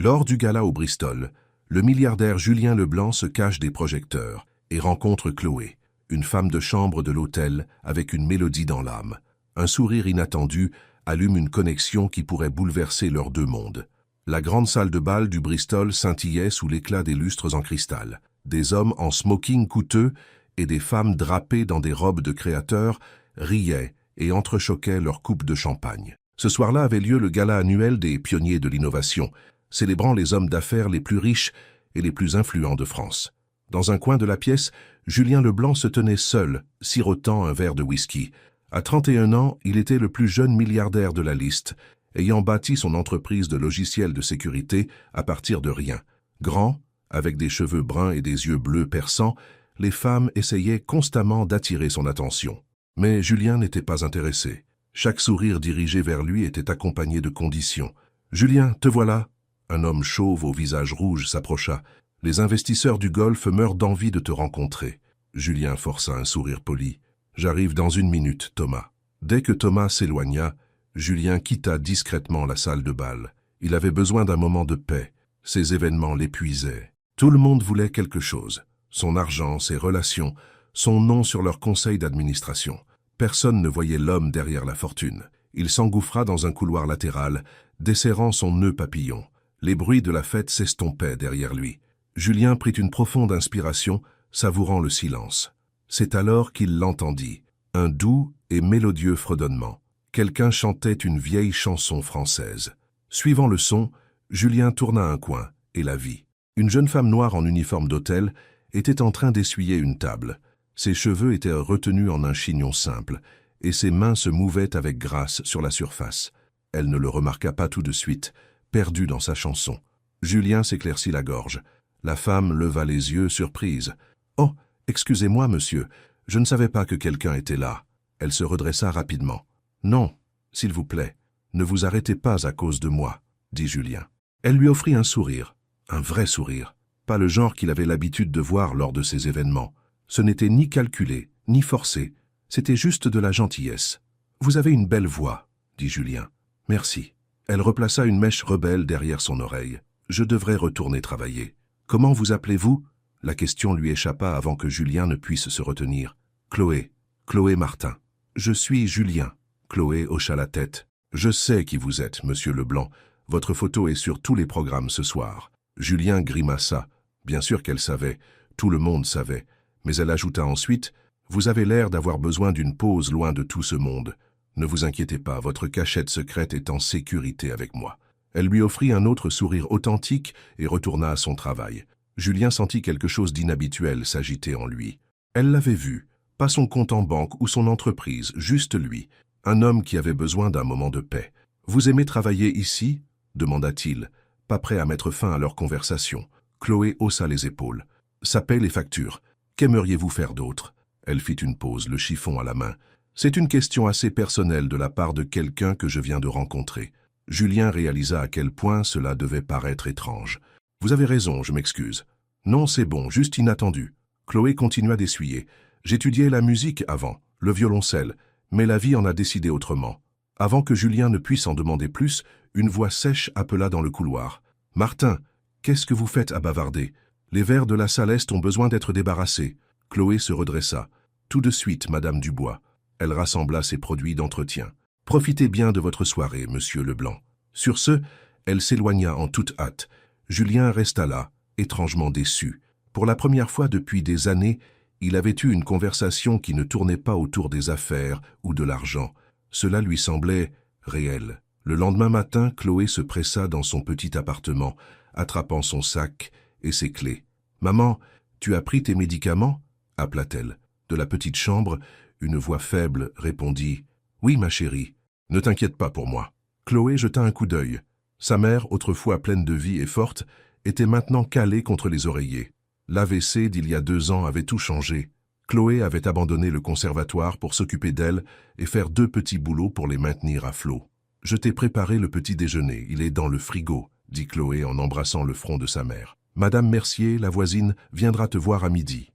Lors du gala au Bristol, le milliardaire Julien Leblanc se cache des projecteurs et rencontre Chloé, une femme de chambre de l'hôtel avec une mélodie dans l'âme. Un sourire inattendu allume une connexion qui pourrait bouleverser leurs deux mondes. La grande salle de bal du Bristol scintillait sous l'éclat des lustres en cristal. Des hommes en smoking coûteux et des femmes drapées dans des robes de créateurs riaient et entrechoquaient leurs coupes de champagne. Ce soir-là avait lieu le gala annuel des pionniers de l'innovation, célébrant les hommes d'affaires les plus riches et les plus influents de France. Dans un coin de la pièce, Julien Leblanc se tenait seul, sirotant un verre de whisky. À 31 ans, il était le plus jeune milliardaire de la liste, ayant bâti son entreprise de logiciels de sécurité à partir de rien. Grand, avec des cheveux bruns et des yeux bleus perçants, les femmes essayaient constamment d'attirer son attention. Mais Julien n'était pas intéressé. Chaque sourire dirigé vers lui était accompagné de conditions. « Julien, te voilà !» Un homme chauve au visage rouge s'approcha. « Les investisseurs du Golfe meurent d'envie de te rencontrer. » Julien força un sourire poli. « J'arrive dans 1 minute, Thomas. » Dès que Thomas s'éloigna, Julien quitta discrètement la salle de bal. Il avait besoin d'un moment de paix. Ces événements l'épuisaient. Tout le monde voulait quelque chose. Son argent, ses relations, son nom sur leur conseil d'administration. Personne ne voyait l'homme derrière la fortune. Il s'engouffra dans un couloir latéral, desserrant son nœud papillon. Les bruits de la fête s'estompaient derrière lui. Julien prit une profonde inspiration, savourant le silence. C'est alors qu'il l'entendit. Un doux et mélodieux fredonnement. Quelqu'un chantait une vieille chanson française. Suivant le son, Julien tourna un coin et la vit. Une jeune femme noire en uniforme d'hôtel était en train d'essuyer une table. Ses cheveux étaient retenus en un chignon simple, et ses mains se mouvaient avec grâce sur la surface. Elle ne le remarqua pas tout de suite, perdu dans sa chanson. Julien s'éclaircit la gorge. La femme leva les yeux, surprise. « Oh, excusez-moi, monsieur, je ne savais pas que quelqu'un était là. » Elle se redressa rapidement. « Non, s'il vous plaît, ne vous arrêtez pas à cause de moi, » dit Julien. Elle lui offrit un sourire, un vrai sourire, pas le genre qu'il avait l'habitude de voir lors de ces événements. Ce n'était ni calculé, ni forcé, c'était juste de la gentillesse. « Vous avez une belle voix, » dit Julien. « Merci. » Elle replaça une mèche rebelle derrière son oreille. « Je devrais retourner travailler. »« Comment vous appelez-vous » La question lui échappa avant que Julien ne puisse se retenir. « Chloé. Chloé Martin. »« Je suis Julien. » Chloé hocha la tête. « Je sais qui vous êtes, monsieur Leblanc. Votre photo est sur tous les programmes ce soir. » Julien grimaça. Bien sûr qu'elle savait. Tout le monde savait. Mais elle ajouta ensuite, « Vous avez l'air d'avoir besoin d'une pause loin de tout ce monde. Ne vous inquiétez pas, votre cachette secrète est en sécurité avec moi. » Elle lui offrit un autre sourire authentique et retourna à son travail. Julien sentit quelque chose d'inhabituel s'agiter en lui. Elle l'avait vu, pas son compte en banque ou son entreprise, juste lui, un homme qui avait besoin d'un moment de paix. « Vous aimez travailler ici » demanda-t-il, pas prêt à mettre fin à leur conversation. Chloé haussa les épaules. « Ça paie les factures. Qu'aimeriez-vous faire d'autre » Elle fit une pause, le chiffon à la main. « C'est une question assez personnelle de la part de quelqu'un que je viens de rencontrer. » Julien réalisa à quel point cela devait paraître étrange. « Vous avez raison, je m'excuse. »« Non, c'est bon, juste inattendu. » Chloé continua d'essuyer. « J'étudiais la musique avant, le violoncelle, mais la vie en a décidé autrement. » Avant que Julien ne puisse en demander plus, une voix sèche appela dans le couloir. « Martin, qu'est-ce que vous faites à bavarder ? Les verres de la salle Est ont besoin d'être débarrassés. » Chloé se redressa. « Tout de suite, Madame Dubois. » Elle rassembla ses produits d'entretien. « Profitez bien de votre soirée, Monsieur Leblanc. » Sur ce, elle s'éloigna en toute hâte. Julien resta là, étrangement déçu. Pour la première fois depuis des années, il avait eu une conversation qui ne tournait pas autour des affaires ou de l'argent. Cela lui semblait réel. Le lendemain matin, Chloé se pressa dans son petit appartement, attrapant son sac et ses clés. « Maman, tu as pris tes médicaments ?» appela-t-elle. De la petite chambre, une voix faible répondit « Oui, ma chérie, ne t'inquiète pas pour moi. » Chloé jeta un coup d'œil. Sa mère, autrefois pleine de vie et forte, était maintenant calée contre les oreillers. L'AVC d'il y a 2 ans avait tout changé. Chloé avait abandonné le conservatoire pour s'occuper d'elle et faire 2 petits boulots pour les maintenir à flot. « Je t'ai préparé le petit déjeuner, il est dans le frigo, » dit Chloé en embrassant le front de sa mère. « Madame Mercier, la voisine, viendra te voir à midi. »«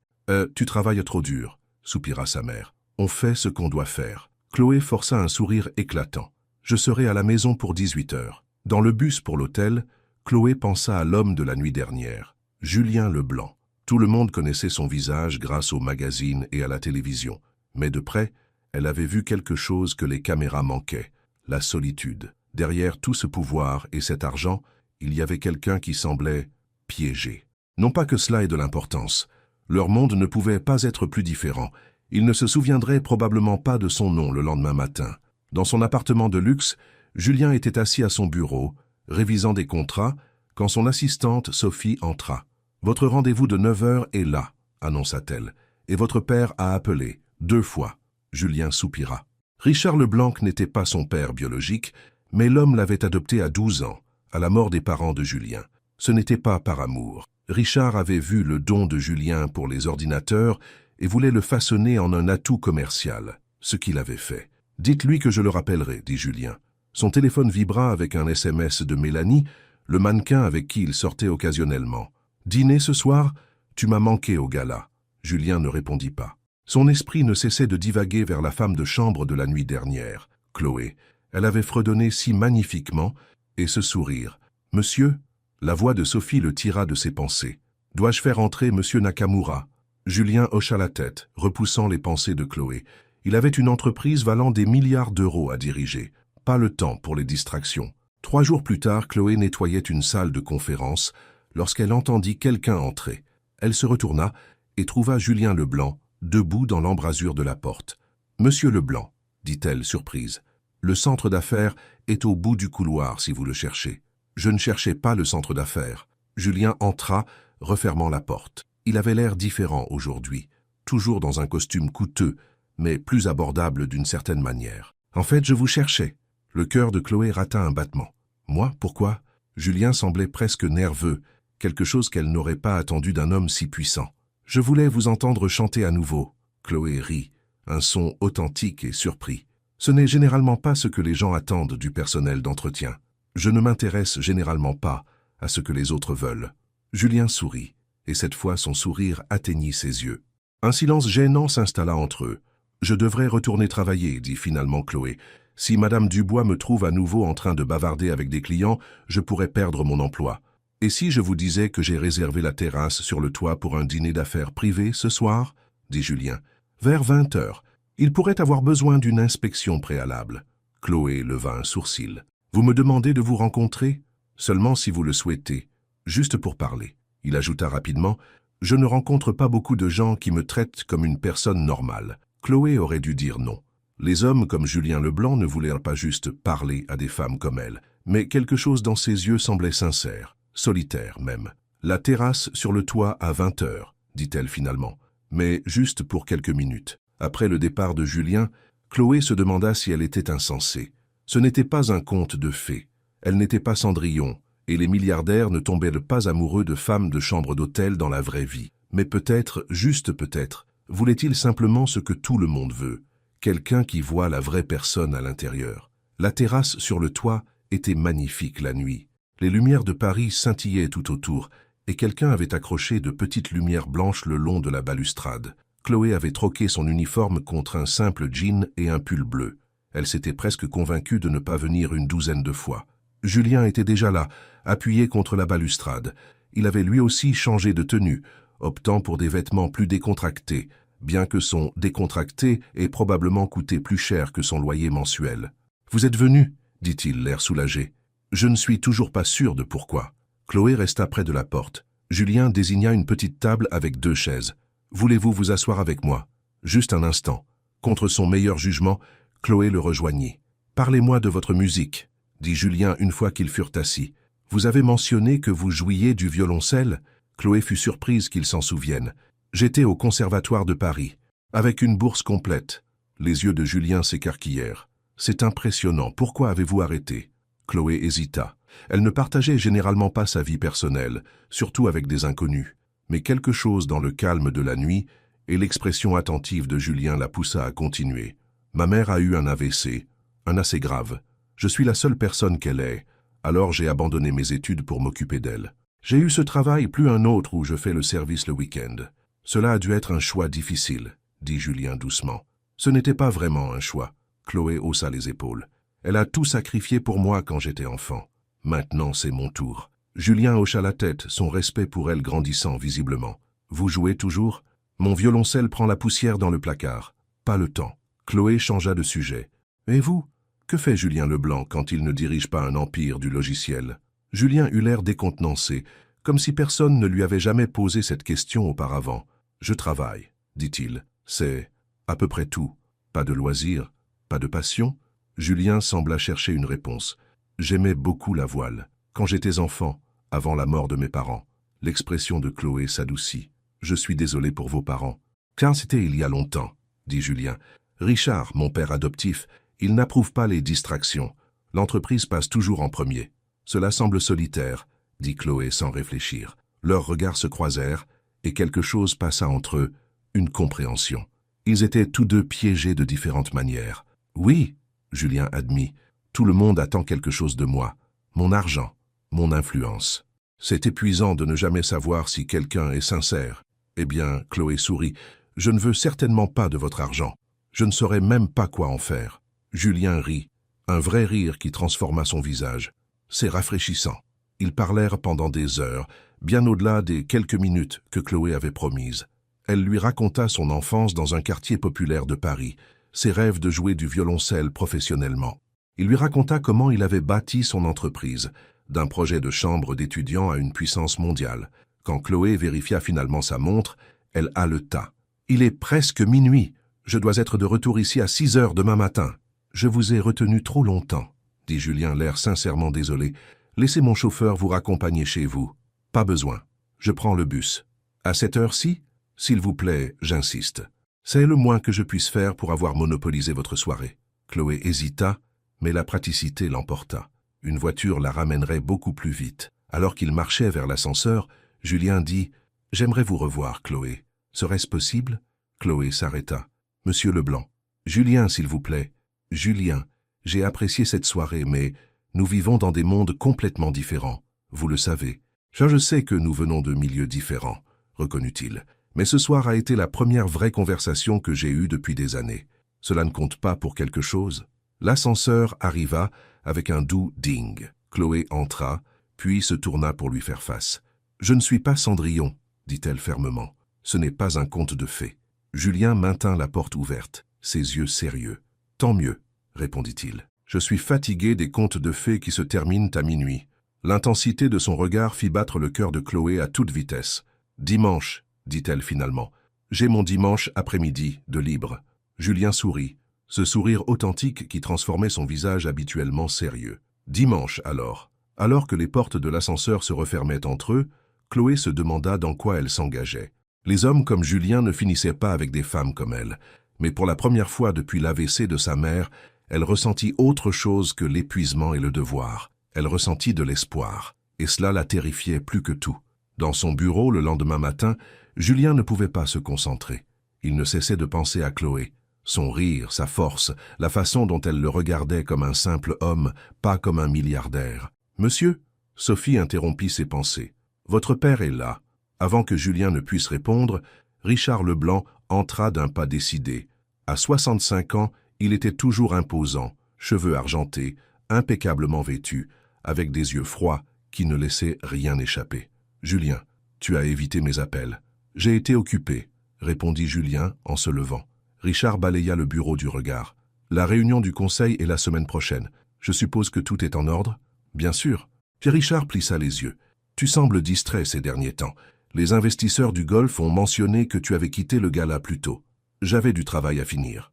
Tu travailles trop dur, » soupira sa mère. « On fait ce qu'on doit faire. » Chloé força un sourire éclatant. « Je serai à la maison pour 18 heures. » Dans le bus pour l'hôtel, Chloé pensa à l'homme de la nuit dernière, Julien Leblanc. Tout le monde connaissait son visage grâce aux magazines et à la télévision. Mais de près, elle avait vu quelque chose que les caméras manquaient, la solitude. Derrière tout ce pouvoir et cet argent, il y avait quelqu'un qui semblait piégé. Non pas que cela ait de l'importance. Leur monde ne pouvait pas être plus différent. Il ne se souviendrait probablement pas de son nom le lendemain matin. Dans son appartement de luxe, Julien était assis à son bureau, révisant des contrats, quand son assistante Sophie entra. « Votre rendez-vous de 9 heures est là », annonça-t-elle, « et votre père a appelé, 2 fois. » Julien soupira. Richard Leblanc n'était pas son père biologique, mais l'homme l'avait adopté à 12 ans, à la mort des parents de Julien. Ce n'était pas par amour. Richard avait vu le don de Julien pour les ordinateurs et voulait le façonner en un atout commercial, ce qu'il avait fait. « Dites-lui que je le rappellerai, » dit Julien. Son téléphone vibra avec un SMS de Mélanie, le mannequin avec qui il sortait occasionnellement. « Dîner ce soir ? Tu m'as manqué au gala. » Julien ne répondit pas. Son esprit ne cessait de divaguer vers la femme de chambre de la nuit dernière, Chloé. Elle avait fredonné si magnifiquement, et ce sourire. « Monsieur ?» La voix de Sophie le tira de ses pensées. « Dois-je faire entrer Monsieur Nakamura ?» Julien hocha la tête, repoussant les pensées de Chloé. Il avait une entreprise valant des milliards d'euros à diriger. Pas le temps pour les distractions. 3 jours plus tard, Chloé nettoyait une salle de conférence lorsqu'elle entendit quelqu'un entrer. Elle se retourna et trouva Julien Leblanc, debout dans l'embrasure de la porte. « Monsieur Leblanc, » dit-elle surprise, « le centre d'affaires est au bout du couloir si vous le cherchez. » Je ne cherchais pas le centre d'affaires. Julien entra, refermant la porte. Il avait l'air différent aujourd'hui, toujours dans un costume coûteux, mais plus abordable d'une certaine manière. « En fait, je vous cherchais. » Le cœur de Chloé rata un battement. « Moi, pourquoi ?» Julien semblait presque nerveux, quelque chose qu'elle n'aurait pas attendu d'un homme si puissant. « Je voulais vous entendre chanter à nouveau. » Chloé rit, un son authentique et surpris. « Ce n'est généralement pas ce que les gens attendent du personnel d'entretien. Je ne m'intéresse généralement pas à ce que les autres veulent. » Julien sourit, et cette fois son sourire atteignit ses yeux. Un silence gênant s'installa entre eux. « Je devrais retourner travailler, » dit finalement Chloé. « Si Madame Dubois me trouve à nouveau en train de bavarder avec des clients, je pourrais perdre mon emploi. Et si je vous disais que j'ai réservé la terrasse sur le toit pour un dîner d'affaires privé ce soir ?» dit Julien. « Vers 20 heures. Il pourrait avoir besoin d'une inspection préalable. » Chloé leva un sourcil. « Vous me demandez de vous rencontrer ? Seulement si vous le souhaitez, juste pour parler. » Il ajouta rapidement, « Je ne rencontre pas beaucoup de gens qui me traitent comme une personne normale. » Chloé aurait dû dire non. Les hommes comme Julien Leblanc ne voulaient pas juste parler à des femmes comme elle, mais quelque chose dans ses yeux semblait sincère, solitaire même. « La terrasse sur le toit à 20 heures, » dit-elle finalement, mais juste pour quelques minutes. Après le départ de Julien, Chloé se demanda si elle était insensée. Ce n'était pas un conte de fées. Elle n'était pas Cendrillon, et les milliardaires ne tombaient pas amoureux de femmes de chambre d'hôtel dans la vraie vie. Mais peut-être, juste peut-être, voulait-il simplement ce que tout le monde veut, quelqu'un qui voit la vraie personne à l'intérieur. La terrasse sur le toit était magnifique la nuit. Les lumières de Paris scintillaient tout autour, et quelqu'un avait accroché de petites lumières blanches le long de la balustrade. Chloé avait troqué son uniforme contre un simple jean et un pull bleu. Elle s'était presque convaincue de ne pas venir une 12aine de fois. Julien était déjà là, appuyé contre la balustrade. Il avait lui aussi changé de tenue, optant pour des vêtements plus décontractés, bien que son décontracté ait probablement coûté plus cher que son loyer mensuel. « Vous êtes venu ?» dit-il, l'air soulagé. « Je ne suis toujours pas sûr de pourquoi. » Chloé resta près de la porte. Julien désigna une petite table avec 2 chaises. « Voulez-vous vous asseoir avec moi ?» Juste un instant. Contre son meilleur jugement, Chloé le rejoignit. « Parlez-moi de votre musique » dit Julien une fois qu'ils furent assis. « Vous avez mentionné que vous jouiez du violoncelle ?» Chloé fut surprise qu'il s'en souvienne. « J'étais au Conservatoire de Paris, avec une bourse complète. » Les yeux de Julien s'écarquillèrent. « C'est impressionnant. Pourquoi avez-vous arrêté ?» Chloé hésita. Elle ne partageait généralement pas sa vie personnelle, surtout avec des inconnus. Mais quelque chose dans le calme de la nuit et l'expression attentive de Julien la poussa à continuer. « Ma mère a eu un AVC, un assez grave. Je suis la seule personne qu'elle ait, alors j'ai abandonné mes études pour m'occuper d'elle. J'ai eu ce travail plus un autre où je fais le service le week-end. Cela a dû être un choix difficile, » dit Julien doucement. « Ce n'était pas vraiment un choix. » Chloé haussa les épaules. « Elle a tout sacrifié pour moi quand j'étais enfant. Maintenant c'est mon tour. » Julien hocha la tête, son respect pour elle grandissant visiblement. Vous jouez toujours? Mon violoncelle prend la poussière dans le placard. Pas le temps. Chloé changea de sujet. Et vous? Que fait Julien Leblanc quand il ne dirige pas un empire du logiciel? Julien eut l'air décontenancé, comme si personne ne lui avait jamais posé cette question auparavant. Je travaille, dit-il. C'est à peu près tout. Pas de loisirs, pas de passion? Julien sembla chercher une réponse. J'aimais beaucoup la voile. Quand j'étais enfant, avant la mort de mes parents. L'expression de Chloé s'adoucit. Je suis désolé pour vos parents. Car c'était il y a longtemps, dit Julien. Richard, mon père adoptif, il n'approuve pas les distractions. L'entreprise passe toujours en premier. Cela semble solitaire, dit Chloé sans réfléchir. Leurs regards se croisèrent, et quelque chose passa entre eux, une compréhension. Ils étaient tous deux piégés de différentes manières. Oui, Julien admit, tout le monde attend quelque chose de moi. Mon argent, mon influence. C'est épuisant de ne jamais savoir si quelqu'un est sincère. Eh bien, Chloé sourit, je ne veux certainement pas de votre argent. Je ne saurais même pas quoi en faire. Julien rit, un vrai rire qui transforma son visage. C'est rafraîchissant. Ils parlèrent pendant des heures, bien au-delà des quelques minutes que Chloé avait promises. Elle lui raconta son enfance dans un quartier populaire de Paris, ses rêves de jouer du violoncelle professionnellement. Il lui raconta comment il avait bâti son entreprise, d'un projet de chambre d'étudiants à une puissance mondiale. Quand Chloé vérifia finalement sa montre, elle haleta. « Il est presque minuit. Je dois être de retour ici à 6 heures demain matin. Je vous ai retenu trop longtemps, dit Julien, l'air sincèrement désolé. Laissez mon chauffeur vous raccompagner chez vous. Pas besoin. Je prends le bus. À cette heure-ci? S'il vous plaît, j'insiste. C'est le moins que je puisse faire pour avoir monopolisé votre soirée. Chloé hésita, mais la praticité l'emporta. Une voiture la ramènerait beaucoup plus vite. Alors qu'il marchait vers l'ascenseur, Julien dit « J'aimerais vous revoir, Chloé. Serait-ce possible ?» Chloé s'arrêta. « Monsieur Leblanc. »« Julien, s'il vous plaît. »« Julien, j'ai apprécié cette soirée, mais nous vivons dans des mondes complètement différents. Vous le savez. Je sais que nous venons de milieux différents, reconnut-il. Mais ce soir a été la première vraie conversation que j'ai eue depuis des années. Cela ne compte pas pour quelque chose. » L'ascenseur arriva avec un doux ding. Chloé entra, puis se tourna pour lui faire face. « Je ne suis pas Cendrillon, » dit-elle fermement. « Ce n'est pas un conte de fées. » Julien maintint la porte ouverte, ses yeux sérieux. « Tant mieux, » répondit-il. « Je suis fatigué des contes de fées qui se terminent à minuit. » L'intensité de son regard fit battre le cœur de Chloé à toute vitesse. « Dimanche, » dit-elle finalement. « J'ai mon dimanche après-midi de libre. » Julien sourit, ce sourire authentique qui transformait son visage habituellement sérieux. « Dimanche, alors. » Alors que les portes de l'ascenseur se refermaient entre eux, Chloé se demanda dans quoi elle s'engageait. Les hommes comme Julien ne finissaient pas avec des femmes comme elle, mais pour la première fois depuis l'AVC de sa mère, elle ressentit autre chose que l'épuisement et le devoir. Elle ressentit de l'espoir, et cela la terrifiait plus que tout. Dans son bureau, le lendemain matin, Julien ne pouvait pas se concentrer. Il ne cessait de penser à Chloé. Son rire, sa force, la façon dont elle le regardait comme un simple homme, pas comme un milliardaire. « Monsieur ?» Sophie interrompit ses pensées. « Votre père est là. » Avant que Julien ne puisse répondre, Richard Leblanc entra d'un pas décidé. À 65 ans, il était toujours imposant, cheveux argentés, impeccablement vêtu, avec des yeux froids qui ne laissaient rien échapper. « Julien, tu as évité mes appels. »« J'ai été occupé, » répondit Julien en se levant. Richard balaya le bureau du regard. « La réunion du conseil est la semaine prochaine. Je suppose que tout est en ordre ?»« Bien sûr. » Puis Richard plissa les yeux. « Tu sembles distrait ces derniers temps. Les investisseurs du Golfe ont mentionné que tu avais quitté le gala plus tôt. J'avais du travail à finir. »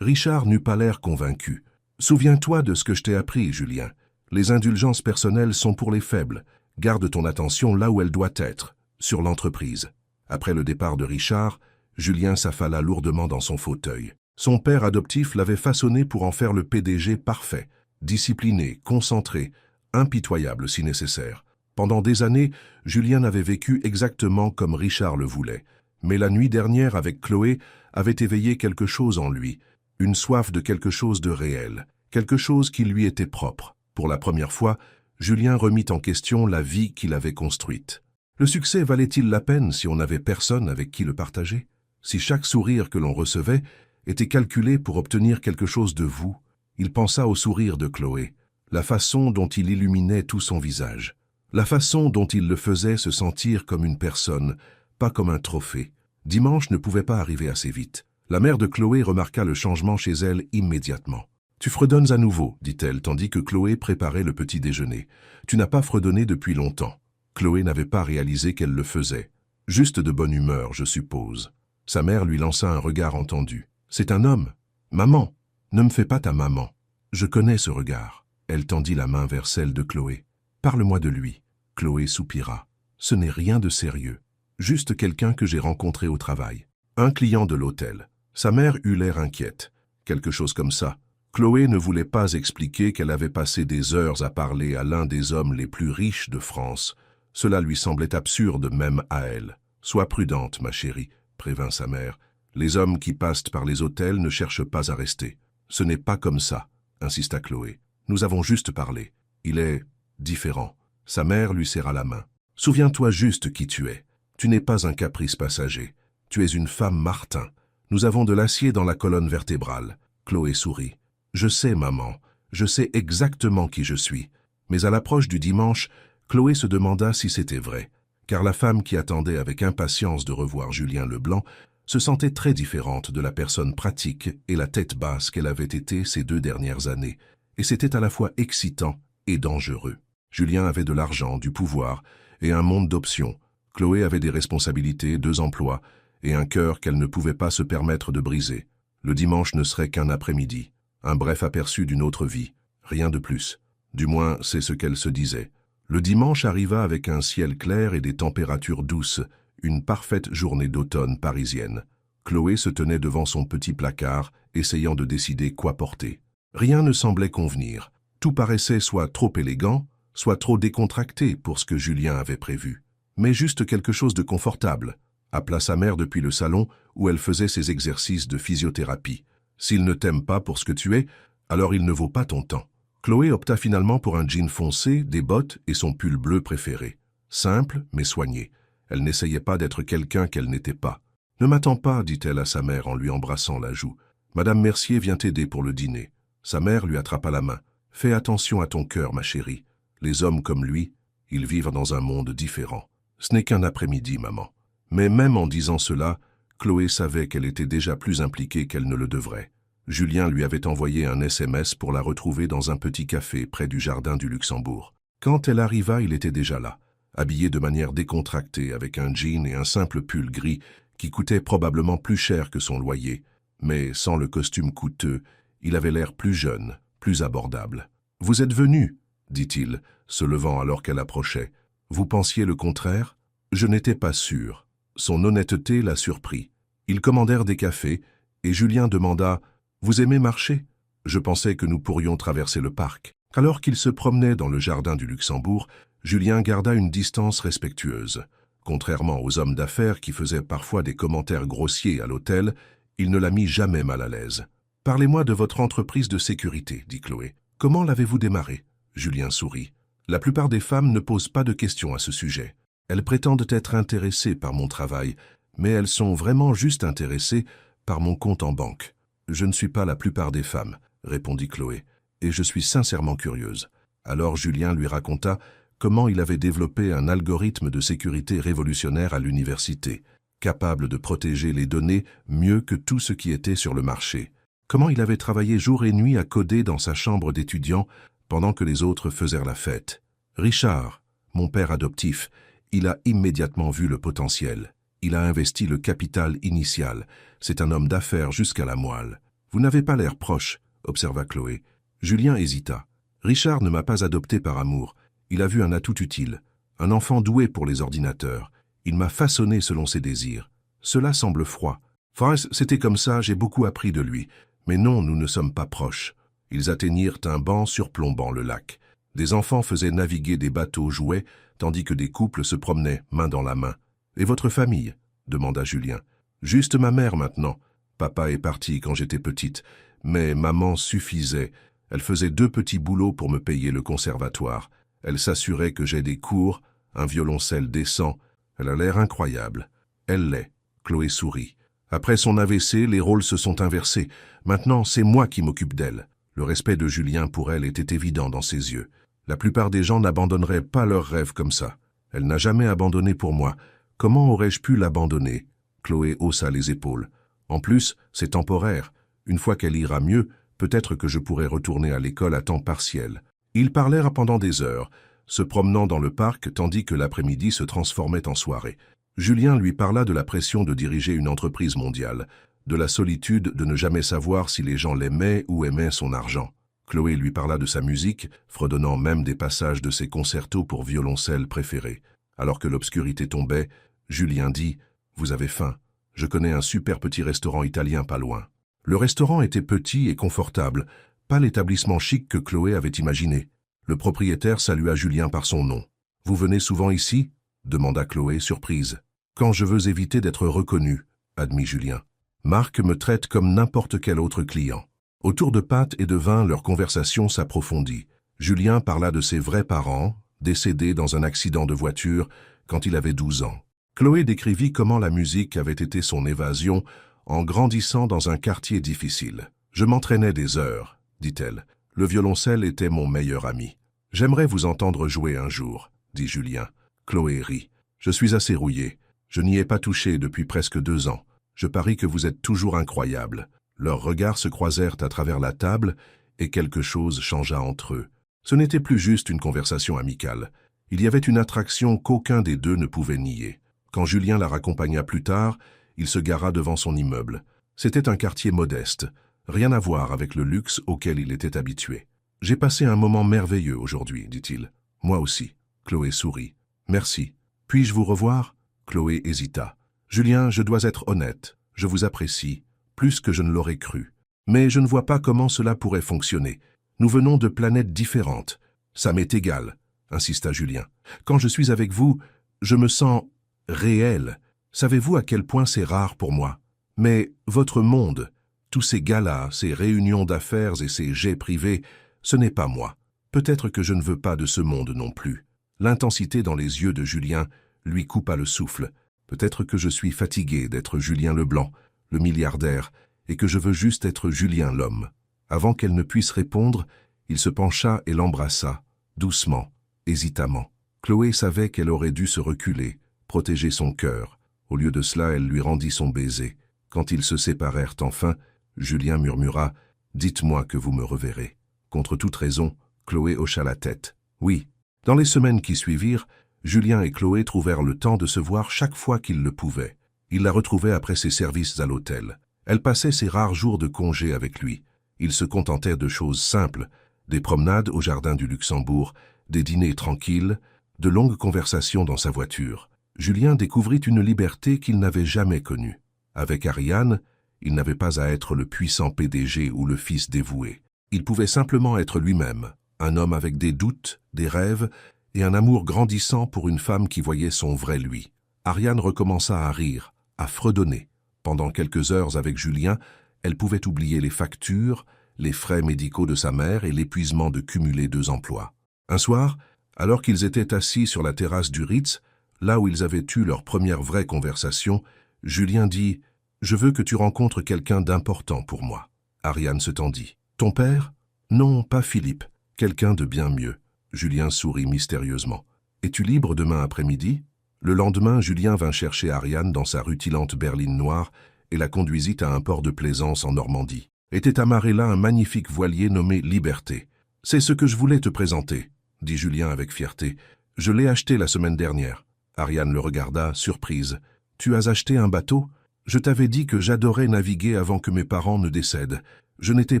Richard n'eut pas l'air convaincu. « Souviens-toi de ce que je t'ai appris, Julien. Les indulgences personnelles sont pour les faibles. Garde ton attention là où elle doit être, sur l'entreprise. » Après le départ de Richard, Julien s'affala lourdement dans son fauteuil. Son père adoptif l'avait façonné pour en faire le PDG parfait, discipliné, concentré, impitoyable si nécessaire. Pendant des années, Julien avait vécu exactement comme Richard le voulait. Mais la nuit dernière avec Chloé avait éveillé quelque chose en lui, une soif de quelque chose de réel, quelque chose qui lui était propre. Pour la première fois, Julien remit en question la vie qu'il avait construite. Le succès valait-il la peine si on n'avait personne avec qui le partager? Si chaque sourire que l'on recevait était calculé pour obtenir quelque chose de vous? Il pensa au sourire de Chloé, la façon dont il illuminait tout son visage. La façon dont il le faisait se sentir comme une personne, pas comme un trophée. Dimanche ne pouvait pas arriver assez vite. La mère de Chloé remarqua le changement chez elle immédiatement. « Tu fredonnes à nouveau, dit-elle, tandis que Chloé préparait le petit déjeuner. Tu n'as pas fredonné depuis longtemps. » Chloé n'avait pas réalisé qu'elle le faisait. Juste de bonne humeur, je suppose. Sa mère lui lança un regard entendu. « C'est un homme. Maman, ne me fais pas ta maman. » Je connais ce regard. Elle tendit la main vers celle de Chloé. « Parle-moi de lui. » Chloé soupira. « Ce n'est rien de sérieux. Juste quelqu'un que j'ai rencontré au travail. Un client de l'hôtel. » Sa mère eut l'air inquiète. Quelque chose comme ça. Chloé ne voulait pas expliquer qu'elle avait passé des heures à parler à l'un des hommes les plus riches de France. Cela lui semblait absurde même à elle. « Sois prudente, ma chérie, » prévint sa mère. « Les hommes qui passent par les hôtels ne cherchent pas à rester. »« Ce n'est pas comme ça, » insista Chloé. « Nous avons juste parlé. Il est différent. » Sa mère lui serra la main. « Souviens-toi juste qui tu es. Tu n'es pas un caprice passager. Tu es une femme Martin. Nous avons de l'acier dans la colonne vertébrale. » Chloé sourit. « Je sais, maman. Je sais exactement qui je suis. » Mais à l'approche du dimanche, Chloé se demanda si c'était vrai, car la femme qui attendait avec impatience de revoir Julien Leblanc se sentait très différente de la personne pratique et la tête basse qu'elle avait été ces 2 dernières années, et c'était à la fois excitant et dangereux. Julien avait de l'argent, du pouvoir et un monde d'options. Chloé avait des responsabilités, 2 emplois et un cœur qu'elle ne pouvait pas se permettre de briser. Le dimanche ne serait qu'un après-midi, un bref aperçu d'une autre vie, rien de plus. Du moins, c'est ce qu'elle se disait. Le dimanche arriva avec un ciel clair et des températures douces, une parfaite journée d'automne parisienne. Chloé se tenait devant son petit placard, essayant de décider quoi porter. Rien ne semblait convenir. Tout paraissait soit trop élégant, soit trop décontracté pour ce que Julien avait prévu. Mais juste quelque chose de confortable, appela sa mère depuis le salon où elle faisait ses exercices de physiothérapie. S'il ne t'aime pas pour ce que tu es, alors il ne vaut pas ton temps. Chloé opta finalement pour un jean foncé, des bottes et son pull bleu préféré. Simple, mais soigné. Elle n'essayait pas d'être quelqu'un qu'elle n'était pas. « Ne m'attends pas, dit-elle à sa mère en lui embrassant la joue. Madame Mercier vient t'aider pour le dîner. » Sa mère lui attrapa la main. « Fais attention à ton cœur, ma chérie. Les hommes comme lui, ils vivent dans un monde différent. Ce n'est qu'un après-midi, maman. » Mais même en disant cela, Chloé savait qu'elle était déjà plus impliquée qu'elle ne le devrait. Julien lui avait envoyé un SMS pour la retrouver dans un petit café près du jardin du Luxembourg. Quand elle arriva, il était déjà là, habillé de manière décontractée avec un jean et un simple pull gris qui coûtait probablement plus cher que son loyer, mais sans le costume coûteux, il avait l'air plus jeune, plus abordable. « Vous êtes venu, dit-il, se levant alors qu'elle approchait. « Vous pensiez le contraire ?» Je n'étais pas sûr. Son honnêteté la surprit. Ils commandèrent des cafés, et Julien demanda « Vous aimez marcher ?» Je pensais que nous pourrions traverser le parc. Alors qu'il se promenait dans le jardin du Luxembourg, Julien garda une distance respectueuse. Contrairement aux hommes d'affaires qui faisaient parfois des commentaires grossiers à l'hôtel, il ne la mit jamais mal à l'aise. « Parlez-moi de votre entreprise de sécurité, » dit Chloé. « Comment l'avez-vous démarrée ?» Julien sourit. « La plupart des femmes ne posent pas de questions à ce sujet. Elles prétendent être intéressées par mon travail, mais elles sont vraiment juste intéressées par mon compte en banque. » « Je ne suis pas la plupart des femmes, » répondit Chloé, « et je suis sincèrement curieuse. » Alors Julien lui raconta comment il avait développé un algorithme de sécurité révolutionnaire à l'université, capable de protéger les données mieux que tout ce qui était sur le marché. Comment il avait travaillé jour et nuit à coder dans sa chambre d'étudiant pendant que les autres faisaient la fête. Richard, mon père adoptif, il a immédiatement vu le potentiel. Il a investi le capital initial. C'est un homme d'affaires jusqu'à la moelle. « Vous n'avez pas l'air proche, » observa Chloé. Julien hésita. « Richard ne m'a pas adopté par amour. Il a vu un atout utile, un enfant doué pour les ordinateurs. Il m'a façonné selon ses désirs. Cela semble froid. Enfin, c'était comme ça, j'ai beaucoup appris de lui. Mais non, nous ne sommes pas proches. » Ils atteignirent un banc surplombant le lac. Des enfants faisaient naviguer des bateaux jouets, tandis que des couples se promenaient main dans la main. « Et votre famille ?» demanda Julien. « Juste ma mère maintenant. Papa est parti quand j'étais petite, mais maman suffisait. Elle faisait 2 petits boulots pour me payer le conservatoire. Elle s'assurait que j'ai des cours, un violoncelle décent. Elle a l'air incroyable. » « Elle l'est. » Chloé sourit. « Après son AVC, les rôles se sont inversés. Maintenant, c'est moi qui m'occupe d'elle. » Le respect de Julien pour elle était évident dans ses yeux. La plupart des gens n'abandonneraient pas leurs rêves comme ça. Elle n'a jamais abandonné pour moi. Comment aurais-je pu l'abandonner? Chloé haussa les épaules. En plus, c'est temporaire. Une fois qu'elle ira mieux, peut-être que je pourrai retourner à l'école à temps partiel. Ils parlèrent pendant des heures, se promenant dans le parc tandis que l'après-midi se transformait en soirée. Julien lui parla de la pression de diriger une entreprise mondiale, de la solitude de ne jamais savoir si les gens l'aimaient ou aimaient son argent. Chloé lui parla de sa musique, fredonnant même des passages de ses concertos pour violoncelle préférés. Alors que l'obscurité tombait, Julien dit « Vous avez faim. Je connais un super petit restaurant italien pas loin. » Le restaurant était petit et confortable, pas l'établissement chic que Chloé avait imaginé. Le propriétaire salua Julien par son nom. « Vous venez souvent ici ?» demanda Chloé, surprise. « Quand je veux éviter d'être reconnu, » admit Julien. « Marc me traite comme n'importe quel autre client. » Autour de pâtes et de vin, leur conversation s'approfondit. Julien parla de ses vrais parents, décédés dans un accident de voiture quand il avait 12 ans. Chloé décrivit comment la musique avait été son évasion en grandissant dans un quartier difficile. « Je m'entraînais des heures, » dit-elle. « Le violoncelle était mon meilleur ami. »« J'aimerais vous entendre jouer un jour, » dit Julien. Chloé rit. « Je suis assez rouillé. Je n'y ai pas touché depuis presque 2 ans. Je parie que vous êtes toujours incroyable. » Leurs regards se croisèrent à travers la table et quelque chose changea entre eux. Ce n'était plus juste une conversation amicale. Il y avait une attraction qu'aucun des deux ne pouvait nier. Quand Julien la raccompagna plus tard, il se gara devant son immeuble. C'était un quartier modeste, rien à voir avec le luxe auquel il était habitué. « J'ai passé un moment merveilleux aujourd'hui, dit-il. « Moi aussi. » Chloé sourit. « Merci. Puis-je vous revoir ?» Chloé hésita. « Julien, je dois être honnête. Je vous apprécie. Plus que je ne l'aurais cru. Mais je ne vois pas comment cela pourrait fonctionner. Nous venons de planètes différentes. Ça m'est égal, insista Julien. Quand je suis avec vous, je me sens réel. Savez-vous à quel point c'est rare pour moi? Mais votre monde, tous ces galas, ces réunions d'affaires et ces jets privés, ce n'est pas moi. Peut-être que je ne veux pas de ce monde non plus. L'intensité dans les yeux de Julien lui coupa le souffle. Peut-être que je suis fatigué d'être Julien Leblanc, le milliardaire, et que je veux juste être Julien l'homme. Avant qu'elle ne puisse répondre, il se pencha et l'embrassa, doucement, hésitamment. Chloé savait qu'elle aurait dû se reculer, protéger son cœur. Au lieu de cela, elle lui rendit son baiser. Quand ils se séparèrent enfin, Julien murmura « Dites-moi que vous me reverrez. » Contre toute raison, Chloé hocha la tête. Oui. Dans les semaines qui suivirent, Julien et Chloé trouvèrent le temps de se voir chaque fois qu'ils le pouvaient. Il la retrouvait après ses services à l'hôtel. Elle passait ses rares jours de congé avec lui. Il se contentait de choses simples, des promenades au jardin du Luxembourg, des dîners tranquilles, de longues conversations dans sa voiture. Julien découvrit une liberté qu'il n'avait jamais connue. Avec Ariane, il n'avait pas à être le puissant PDG ou le fils dévoué. Il pouvait simplement être lui-même, un homme avec des doutes, des rêves et un amour grandissant pour une femme qui voyait son vrai lui. Ariane recommença à rire, à fredonner. Pendant quelques heures avec Julien, elle pouvait oublier les factures, les frais médicaux de sa mère et l'épuisement de cumuler 2 emplois. Un soir, alors qu'ils étaient assis sur la terrasse du Ritz, là où ils avaient eu leur première vraie conversation, Julien dit « Je veux que tu rencontres quelqu'un d'important pour moi. » Ariane se tendit. « Ton père ?»« Non, pas Philippe. Quelqu'un de bien mieux. » Julien sourit mystérieusement. « Es-tu libre demain après-midi ?» Le lendemain, Julien vint chercher Ariane dans sa rutilante berline noire et la conduisit à un port de plaisance en Normandie. Était amarré là un magnifique voilier nommé Liberté. « C'est ce que je voulais te présenter, » dit Julien avec fierté. « Je l'ai acheté la semaine dernière. » Ariane le regarda, surprise. « Tu as acheté un bateau ? Je t'avais dit que j'adorais naviguer avant que mes parents ne décèdent. Je n'étais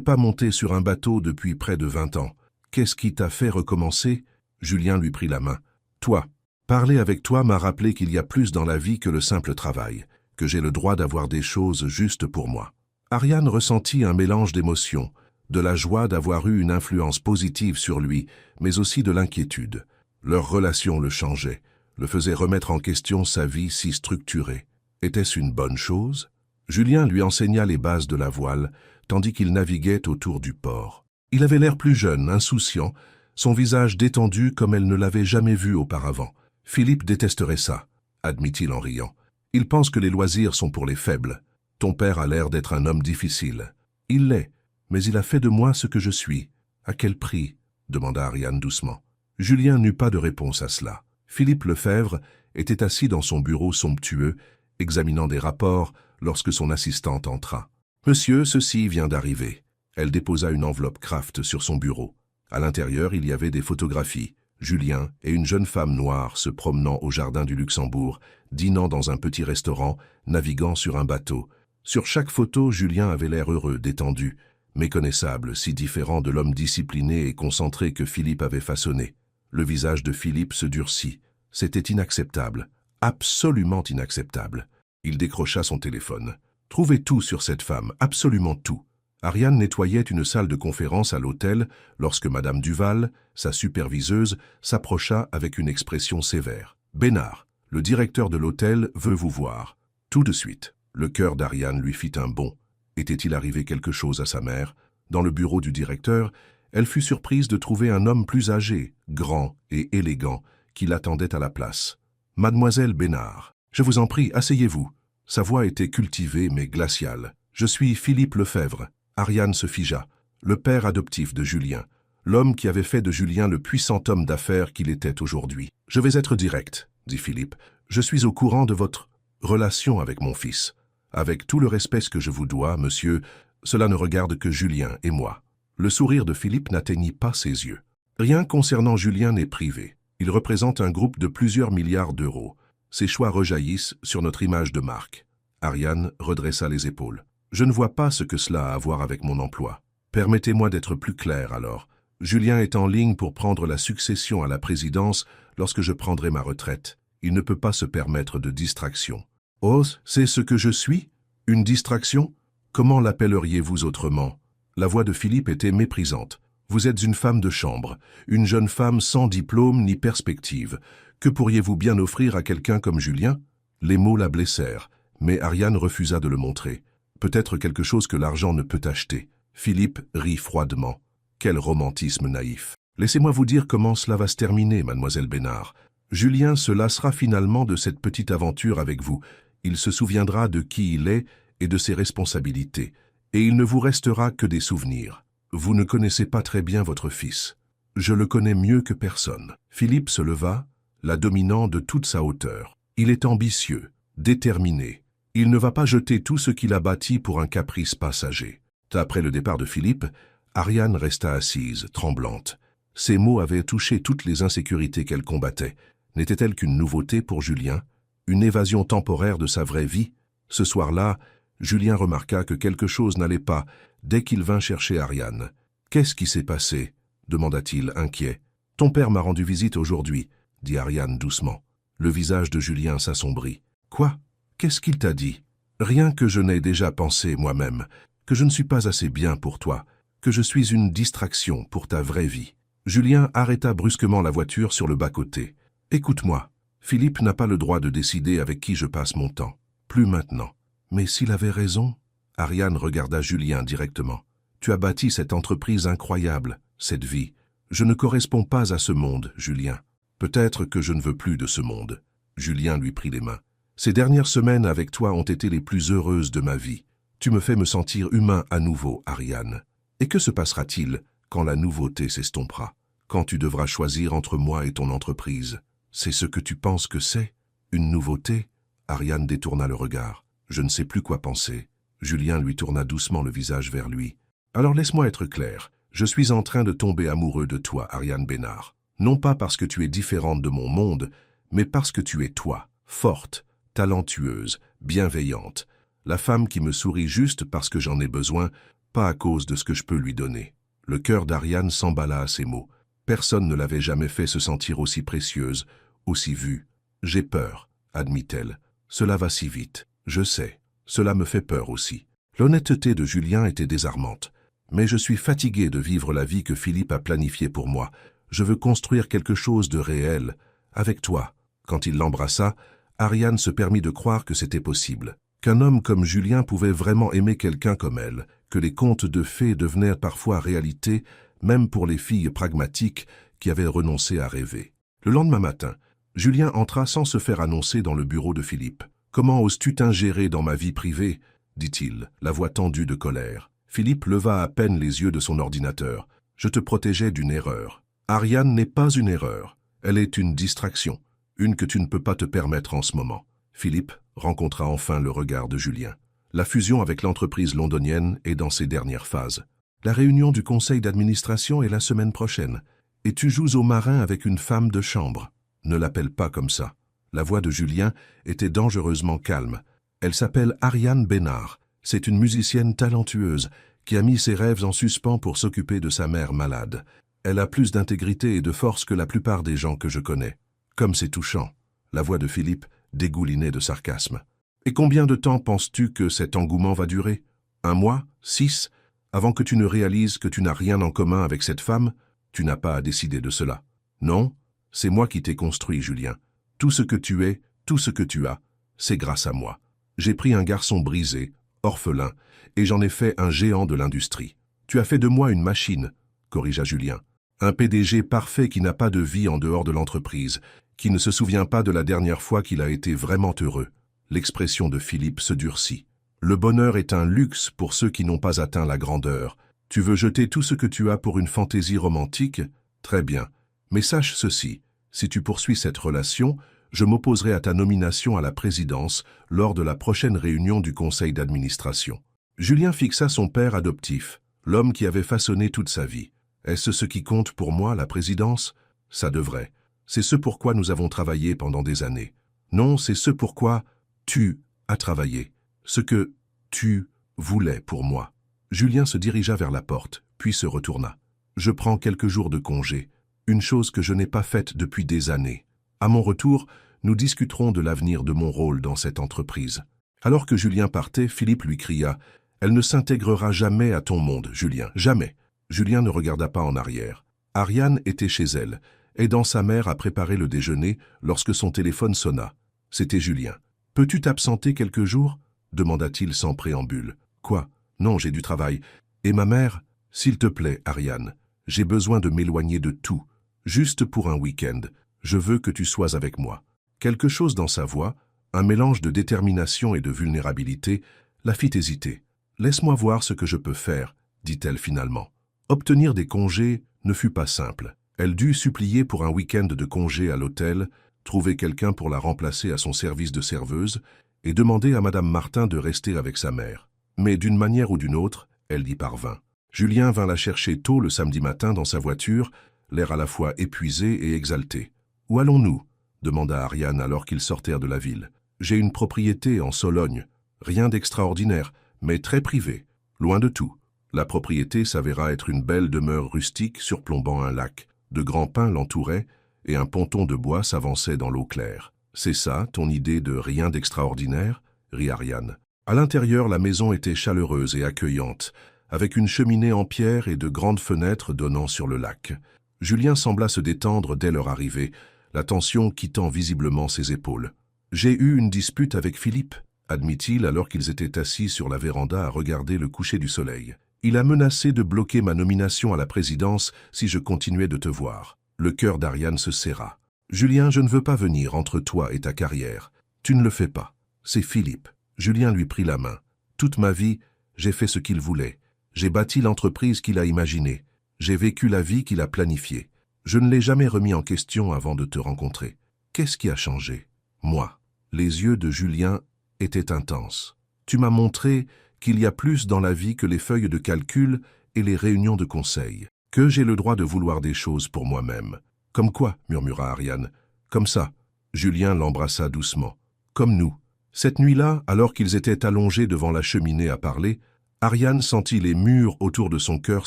pas monté sur un bateau depuis près de 20 ans. Qu'est-ce qui t'a fait recommencer ?» Julien lui prit la main. « Toi. Parler avec toi m'a rappelé qu'il y a plus dans la vie que le simple travail, que j'ai le droit d'avoir des choses justes pour moi. » Ariane ressentit un mélange d'émotions, de la joie d'avoir eu une influence positive sur lui, mais aussi de l'inquiétude. Leur relation le changeait, le faisait remettre en question sa vie si structurée. Était-ce une bonne chose? Julien lui enseigna les bases de la voile, tandis qu'il naviguait autour du port. Il avait l'air plus jeune, insouciant, son visage détendu comme elle ne l'avait jamais vu auparavant. « Philippe détesterait ça, » admit-il en riant. « Il pense que les loisirs sont pour les faibles. Ton père a l'air d'être un homme difficile. »« Il l'est, mais il a fait de moi ce que je suis. »« À quel prix ?» demanda Ariane doucement. Julien n'eut pas de réponse à cela. Philippe Lefebvre était assis dans son bureau somptueux, examinant des rapports, lorsque son assistante entra. « Monsieur, ceci vient d'arriver. » Elle déposa une enveloppe Kraft sur son bureau. À l'intérieur, il y avait des photographies. Julien et une jeune femme noire se promenant au jardin du Luxembourg, dînant dans un petit restaurant, naviguant sur un bateau. Sur chaque photo, Julien avait l'air heureux, détendu, méconnaissable, si différent de l'homme discipliné et concentré que Philippe avait façonné. Le visage de Philippe se durcit. C'était inacceptable, absolument inacceptable. Il décrocha son téléphone. Trouvez tout sur cette femme, absolument tout. Ariane nettoyait une salle de conférence à l'hôtel lorsque Madame Duval, sa superviseuse, s'approcha avec une expression sévère. « Bénard, le directeur de l'hôtel veut vous voir. » Tout de suite, le cœur d'Ariane lui fit un bond. Était-il arrivé quelque chose à sa mère? Dans le bureau du directeur, elle fut surprise de trouver un homme plus âgé, grand et élégant, qui l'attendait à la place. « Mademoiselle Bénard, je vous en prie, asseyez-vous. » Sa voix était cultivée mais glaciale. « Je suis Philippe Lefebvre. » Ariane se figea, le père adoptif de Julien, l'homme qui avait fait de Julien le puissant homme d'affaires qu'il était aujourd'hui. « Je vais être direct, » dit Philippe. « Je suis au courant de votre relation avec mon fils. Avec tout le respect que je vous dois, monsieur, cela ne regarde que Julien et moi. » Le sourire de Philippe n'atteignit pas ses yeux. Rien concernant Julien n'est privé. Il représente un groupe de plusieurs milliards d'euros. Ses choix rejaillissent sur notre image de marque. Ariane redressa les épaules. Je ne vois pas ce que cela a à voir avec mon emploi. Permettez-moi d'être plus clair alors. Julien est en ligne pour prendre la succession à la présidence lorsque je prendrai ma retraite. Il ne peut pas se permettre de distraction. Oh, c'est ce que je suis? Une distraction? Comment l'appelleriez-vous autrement? La voix de Philippe était méprisante. Vous êtes une femme de chambre, une jeune femme sans diplôme ni perspective. Que pourriez-vous bien offrir à quelqu'un comme Julien? Les mots la blessèrent, mais Ariane refusa de le montrer. Peut-être quelque chose que l'argent ne peut acheter. Philippe rit froidement. Quel romantisme naïf. Laissez-moi vous dire comment cela va se terminer, mademoiselle Bénard. Julien se lassera finalement de cette petite aventure avec vous. Il se souviendra de qui il est et de ses responsabilités. Et il ne vous restera que des souvenirs. Vous ne connaissez pas très bien votre fils. Je le connais mieux que personne. Philippe se leva, la dominant de toute sa hauteur. Il est ambitieux, déterminé. Il ne va pas jeter tout ce qu'il a bâti pour un caprice passager. Après le départ de Philippe, Ariane resta assise, tremblante. Ces mots avaient touché toutes les insécurités qu'elle combattait. N'était-elle qu'une nouveauté pour Julien? Une évasion temporaire de sa vraie vie? Ce soir-là, Julien remarqua que quelque chose n'allait pas dès qu'il vint chercher Ariane. « Qu'est-ce qui s'est passé ?» demanda-t-il, inquiet. « Ton père m'a rendu visite aujourd'hui, » dit Ariane doucement. Le visage de Julien s'assombrit. « Quoi? Qu'est-ce qu'il t'a dit? » « Rien que je n'ai déjà pensé moi-même, que je ne suis pas assez bien pour toi, que je suis une distraction pour ta vraie vie. » Julien arrêta brusquement la voiture sur le bas-côté. « Écoute-moi, Philippe n'a pas le droit de décider avec qui je passe mon temps. Plus maintenant. » Mais s'il avait raison? Ariane regarda Julien directement. « Tu as bâti cette entreprise incroyable, cette vie. Je ne corresponds pas à ce monde, Julien. Peut-être que je ne veux plus de ce monde. » Julien lui prit les mains. « Ces dernières semaines avec toi ont été les plus heureuses de ma vie. Tu me fais me sentir humain à nouveau, Ariane. Et que se passera-t-il quand la nouveauté s'estompera? Quand tu devras choisir entre moi et ton entreprise? C'est ce que tu penses que c'est? Une nouveauté ?» Ariane détourna le regard. « Je ne sais plus quoi penser. » Julien lui tourna doucement le visage vers lui. « Alors laisse-moi être clair. Je suis en train de tomber amoureux de toi, Ariane Bénard. Non pas parce que tu es différente de mon monde, mais parce que tu es toi, forte, talentueuse, bienveillante. La femme qui me sourit juste parce que j'en ai besoin, pas à cause de ce que je peux lui donner. » Le cœur d'Ariane s'emballa à ces mots. Personne ne l'avait jamais fait se sentir aussi précieuse, aussi vue. « J'ai peur, » admit-elle. « Cela va si vite. Je sais. Cela me fait peur aussi. » L'honnêteté de Julien était désarmante. « Mais je suis fatigué de vivre la vie que Philippe a planifiée pour moi. Je veux construire quelque chose de réel, avec toi. » Quand il l'embrassa, Ariane se permit de croire que c'était possible. Qu'un homme comme Julien pouvait vraiment aimer quelqu'un comme elle, que les contes de fées devenaient parfois réalité, même pour les filles pragmatiques qui avaient renoncé à rêver. Le lendemain matin, Julien entra sans se faire annoncer dans le bureau de Philippe. « Comment oses-tu t'ingérer dans ma vie privée ?» dit-il, la voix tendue de colère. Philippe leva à peine les yeux de son ordinateur. « Je te protégeais d'une erreur. » Ariane n'est pas une erreur. Elle est une distraction, une que tu ne peux pas te permettre en ce moment. Philippe rencontra enfin le regard de Julien. La fusion avec l'entreprise londonienne est dans ses dernières phases. La réunion du conseil d'administration est la semaine prochaine. Et tu joues au marin avec une femme de chambre. Ne l'appelle pas comme ça. La voix de Julien était dangereusement calme. Elle s'appelle Ariane Bénard. C'est une musicienne talentueuse qui a mis ses rêves en suspens pour s'occuper de sa mère malade. Elle a plus d'intégrité et de force que la plupart des gens que je connais. Comme c'est touchant. La voix de Philippe dégoulinait de sarcasme. Et combien de temps penses-tu que cet engouement va durer? 1 mois? 6? Avant que tu ne réalises que tu n'as rien en commun avec cette femme? Tu n'as pas à décider de cela. Non, c'est moi qui t'ai construit, Julien. Tout ce que tu es, tout ce que tu as, c'est grâce à moi. J'ai pris un garçon brisé, orphelin, et j'en ai fait un géant de l'industrie. Tu as fait de moi une machine, corrigea Julien. Un PDG parfait qui n'a pas de vie en dehors de l'entreprise, qui ne se souvient pas de la dernière fois qu'il a été vraiment heureux. L'expression de Philippe se durcit. Le bonheur est un luxe pour ceux qui n'ont pas atteint la grandeur. Tu veux jeter tout ce que tu as pour une fantaisie romantique? Très bien. Mais sache ceci, si tu poursuis cette relation, je m'opposerai à ta nomination à la présidence lors de la prochaine réunion du conseil d'administration. Julien fixa son père adoptif, l'homme qui avait façonné toute sa vie. Est-ce ce qui compte pour moi, la présidence? Ça devrait. C'est ce pourquoi nous avons travaillé pendant des années. Non, c'est ce pourquoi tu as travaillé. Ce que tu voulais pour moi. Julien se dirigea vers la porte, puis se retourna. Je prends quelques jours de congé, une chose que je n'ai pas faite depuis des années. À mon retour, nous discuterons de l'avenir de mon rôle dans cette entreprise. Alors que Julien partait, Philippe lui cria « Elle ne s'intégrera jamais à ton monde, Julien, jamais !» Julien ne regarda pas en arrière. Ariane était chez elle, aidant sa mère à préparer le déjeuner lorsque son téléphone sonna. C'était Julien. « Peux-tu t'absenter quelques jours ?» demanda-t-il sans préambule. « Quoi ? Non, j'ai du travail. Et ma mère ? S'il te plaît, Ariane, j'ai besoin de m'éloigner de tout. Juste pour un week-end. Je veux que tu sois avec moi. » Quelque chose dans sa voix, un mélange de détermination et de vulnérabilité, la fit hésiter. « Laisse-moi voir ce que je peux faire, » dit-elle finalement. Obtenir des congés ne fut pas simple. Elle dut supplier pour un week-end de congé à l'hôtel, trouver quelqu'un pour la remplacer à son service de serveuse et demander à Madame Martin de rester avec sa mère. Mais d'une manière ou d'une autre, elle y parvint. Julien vint la chercher tôt le samedi matin dans sa voiture, l'air à la fois épuisé et exalté. « Où allons-nous » demanda Ariane alors qu'ils sortèrent de la ville. « J'ai une propriété en Sologne. Rien d'extraordinaire, mais très privé, loin de tout. » La propriété s'avéra être une belle demeure rustique surplombant un lac. De grands pins l'entouraient et un ponton de bois s'avançait dans l'eau claire. « C'est ça, ton idée de rien d'extraordinaire » rit Ariane. À l'intérieur, la maison était chaleureuse et accueillante, avec une cheminée en pierre et de grandes fenêtres donnant sur le lac. Julien sembla se détendre dès leur arrivée, la tension quittant visiblement ses épaules. « J'ai eu une dispute avec Philippe » admit-il alors qu'ils étaient assis sur la véranda à regarder le coucher du soleil. « Il a menacé de bloquer ma nomination à la présidence si je continuais de te voir. » Le cœur d'Ariane se serra. « Julien, je ne veux pas venir entre toi et ta carrière. Tu ne le fais pas. C'est Philippe. » Julien lui prit la main. « Toute ma vie, j'ai fait ce qu'il voulait. J'ai bâti l'entreprise qu'il a imaginée. J'ai vécu la vie qu'il a planifiée. Je ne l'ai jamais remis en question avant de te rencontrer. Qu'est-ce qui a changé? Moi. » Les yeux de Julien étaient intenses. « Tu m'as montré qu'il y a plus dans la vie que les feuilles de calcul et les réunions de conseil. Que j'ai le droit de vouloir des choses pour moi-même. »« Comme quoi ?» murmura Ariane. « Comme ça. » Julien l'embrassa doucement. « Comme nous. » Cette nuit-là, alors qu'ils étaient allongés devant la cheminée à parler, Ariane sentit les murs autour de son cœur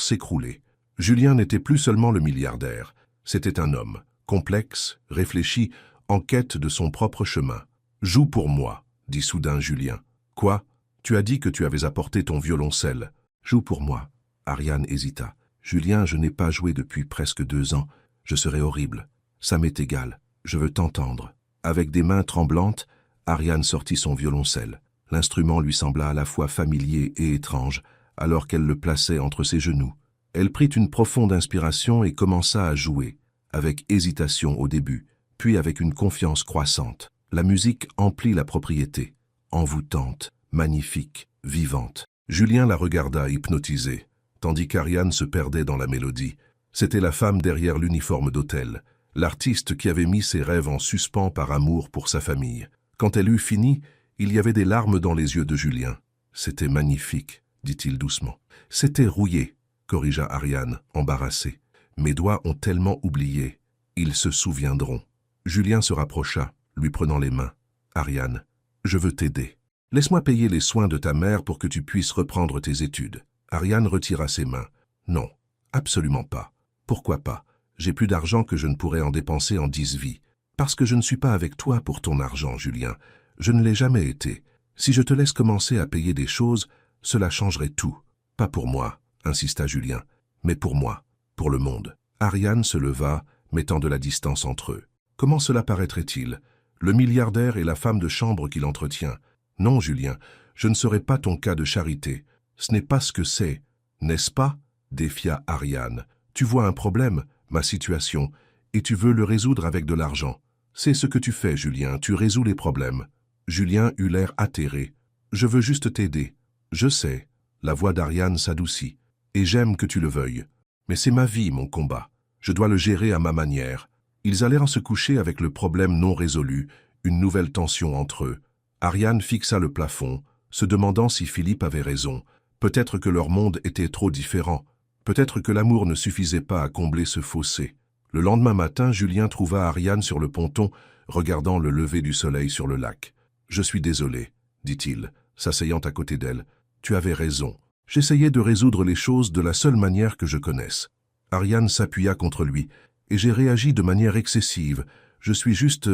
s'écrouler. Julien n'était plus seulement le milliardaire. C'était un homme, complexe, réfléchi, en quête de son propre chemin. « Joue pour moi, » dit soudain Julien. « Quoi? Tu as dit que tu avais apporté ton violoncelle. »« Joue pour moi. » Ariane hésita. « Julien, je n'ai pas joué depuis presque 2 ans. Je serais horrible. Ça m'est égal. Je veux t'entendre. » Avec des mains tremblantes, Ariane sortit son violoncelle. L'instrument lui sembla à la fois familier et étrange, alors qu'elle le plaçait entre ses genoux. Elle prit une profonde inspiration et commença à jouer, avec hésitation au début, puis avec une confiance croissante. La musique emplit la propriété, envoûtante, magnifique, vivante. Julien la regarda hypnotisé, tandis qu'Ariane se perdait dans la mélodie. C'était la femme derrière l'uniforme d'hôtel, l'artiste qui avait mis ses rêves en suspens par amour pour sa famille. Quand elle eut fini, il y avait des larmes dans les yeux de Julien. « C'était magnifique », dit-il doucement. « C'était rouillé », corrigea Ariane, embarrassée. « Mes doigts ont tellement oublié. Ils se souviendront. » Julien se rapprocha, lui prenant les mains. « Ariane, je veux t'aider. Laisse-moi payer les soins de ta mère pour que tu puisses reprendre tes études. » Ariane retira ses mains. « Non, absolument pas. Pourquoi pas? J'ai plus d'argent que je ne pourrais en dépenser en 10 vies. Parce que je ne suis pas avec toi pour ton argent, Julien. Je ne l'ai jamais été. Si je te laisse commencer à payer des choses, cela changerait tout. Pas pour moi, insista Julien, mais pour moi, pour le monde. » Ariane se leva, mettant de la distance entre eux. « Comment cela paraîtrait-il? Le milliardaire et la femme de chambre qu'il entretient. Non, Julien, je ne serai pas ton cas de charité. Ce n'est pas ce que c'est, n'est-ce pas? » défia Ariane. « Tu vois un problème, ma situation, et tu veux le résoudre avec de l'argent. C'est ce que tu fais, Julien, tu résous les problèmes. » Julien eut l'air atterré. « Je veux juste t'aider. Je sais. » La voix d'Ariane s'adoucit. « Et j'aime que tu le veuilles. Mais c'est ma vie, mon combat. Je dois le gérer à ma manière. » Ils allèrent se coucher avec le problème non résolu, une nouvelle tension entre eux. Ariane fixa le plafond, se demandant si Philippe avait raison. Peut-être que leur monde était trop différent. Peut-être que l'amour ne suffisait pas à combler ce fossé. Le lendemain matin, Julien trouva Ariane sur le ponton, regardant le lever du soleil sur le lac. « Je suis désolé, » dit-il, s'asseyant à côté d'elle. « Tu avais raison. J'essayais de résoudre les choses de la seule manière que je connaisse. » Ariane s'appuya contre lui, et j'ai réagi de manière excessive. Je suis juste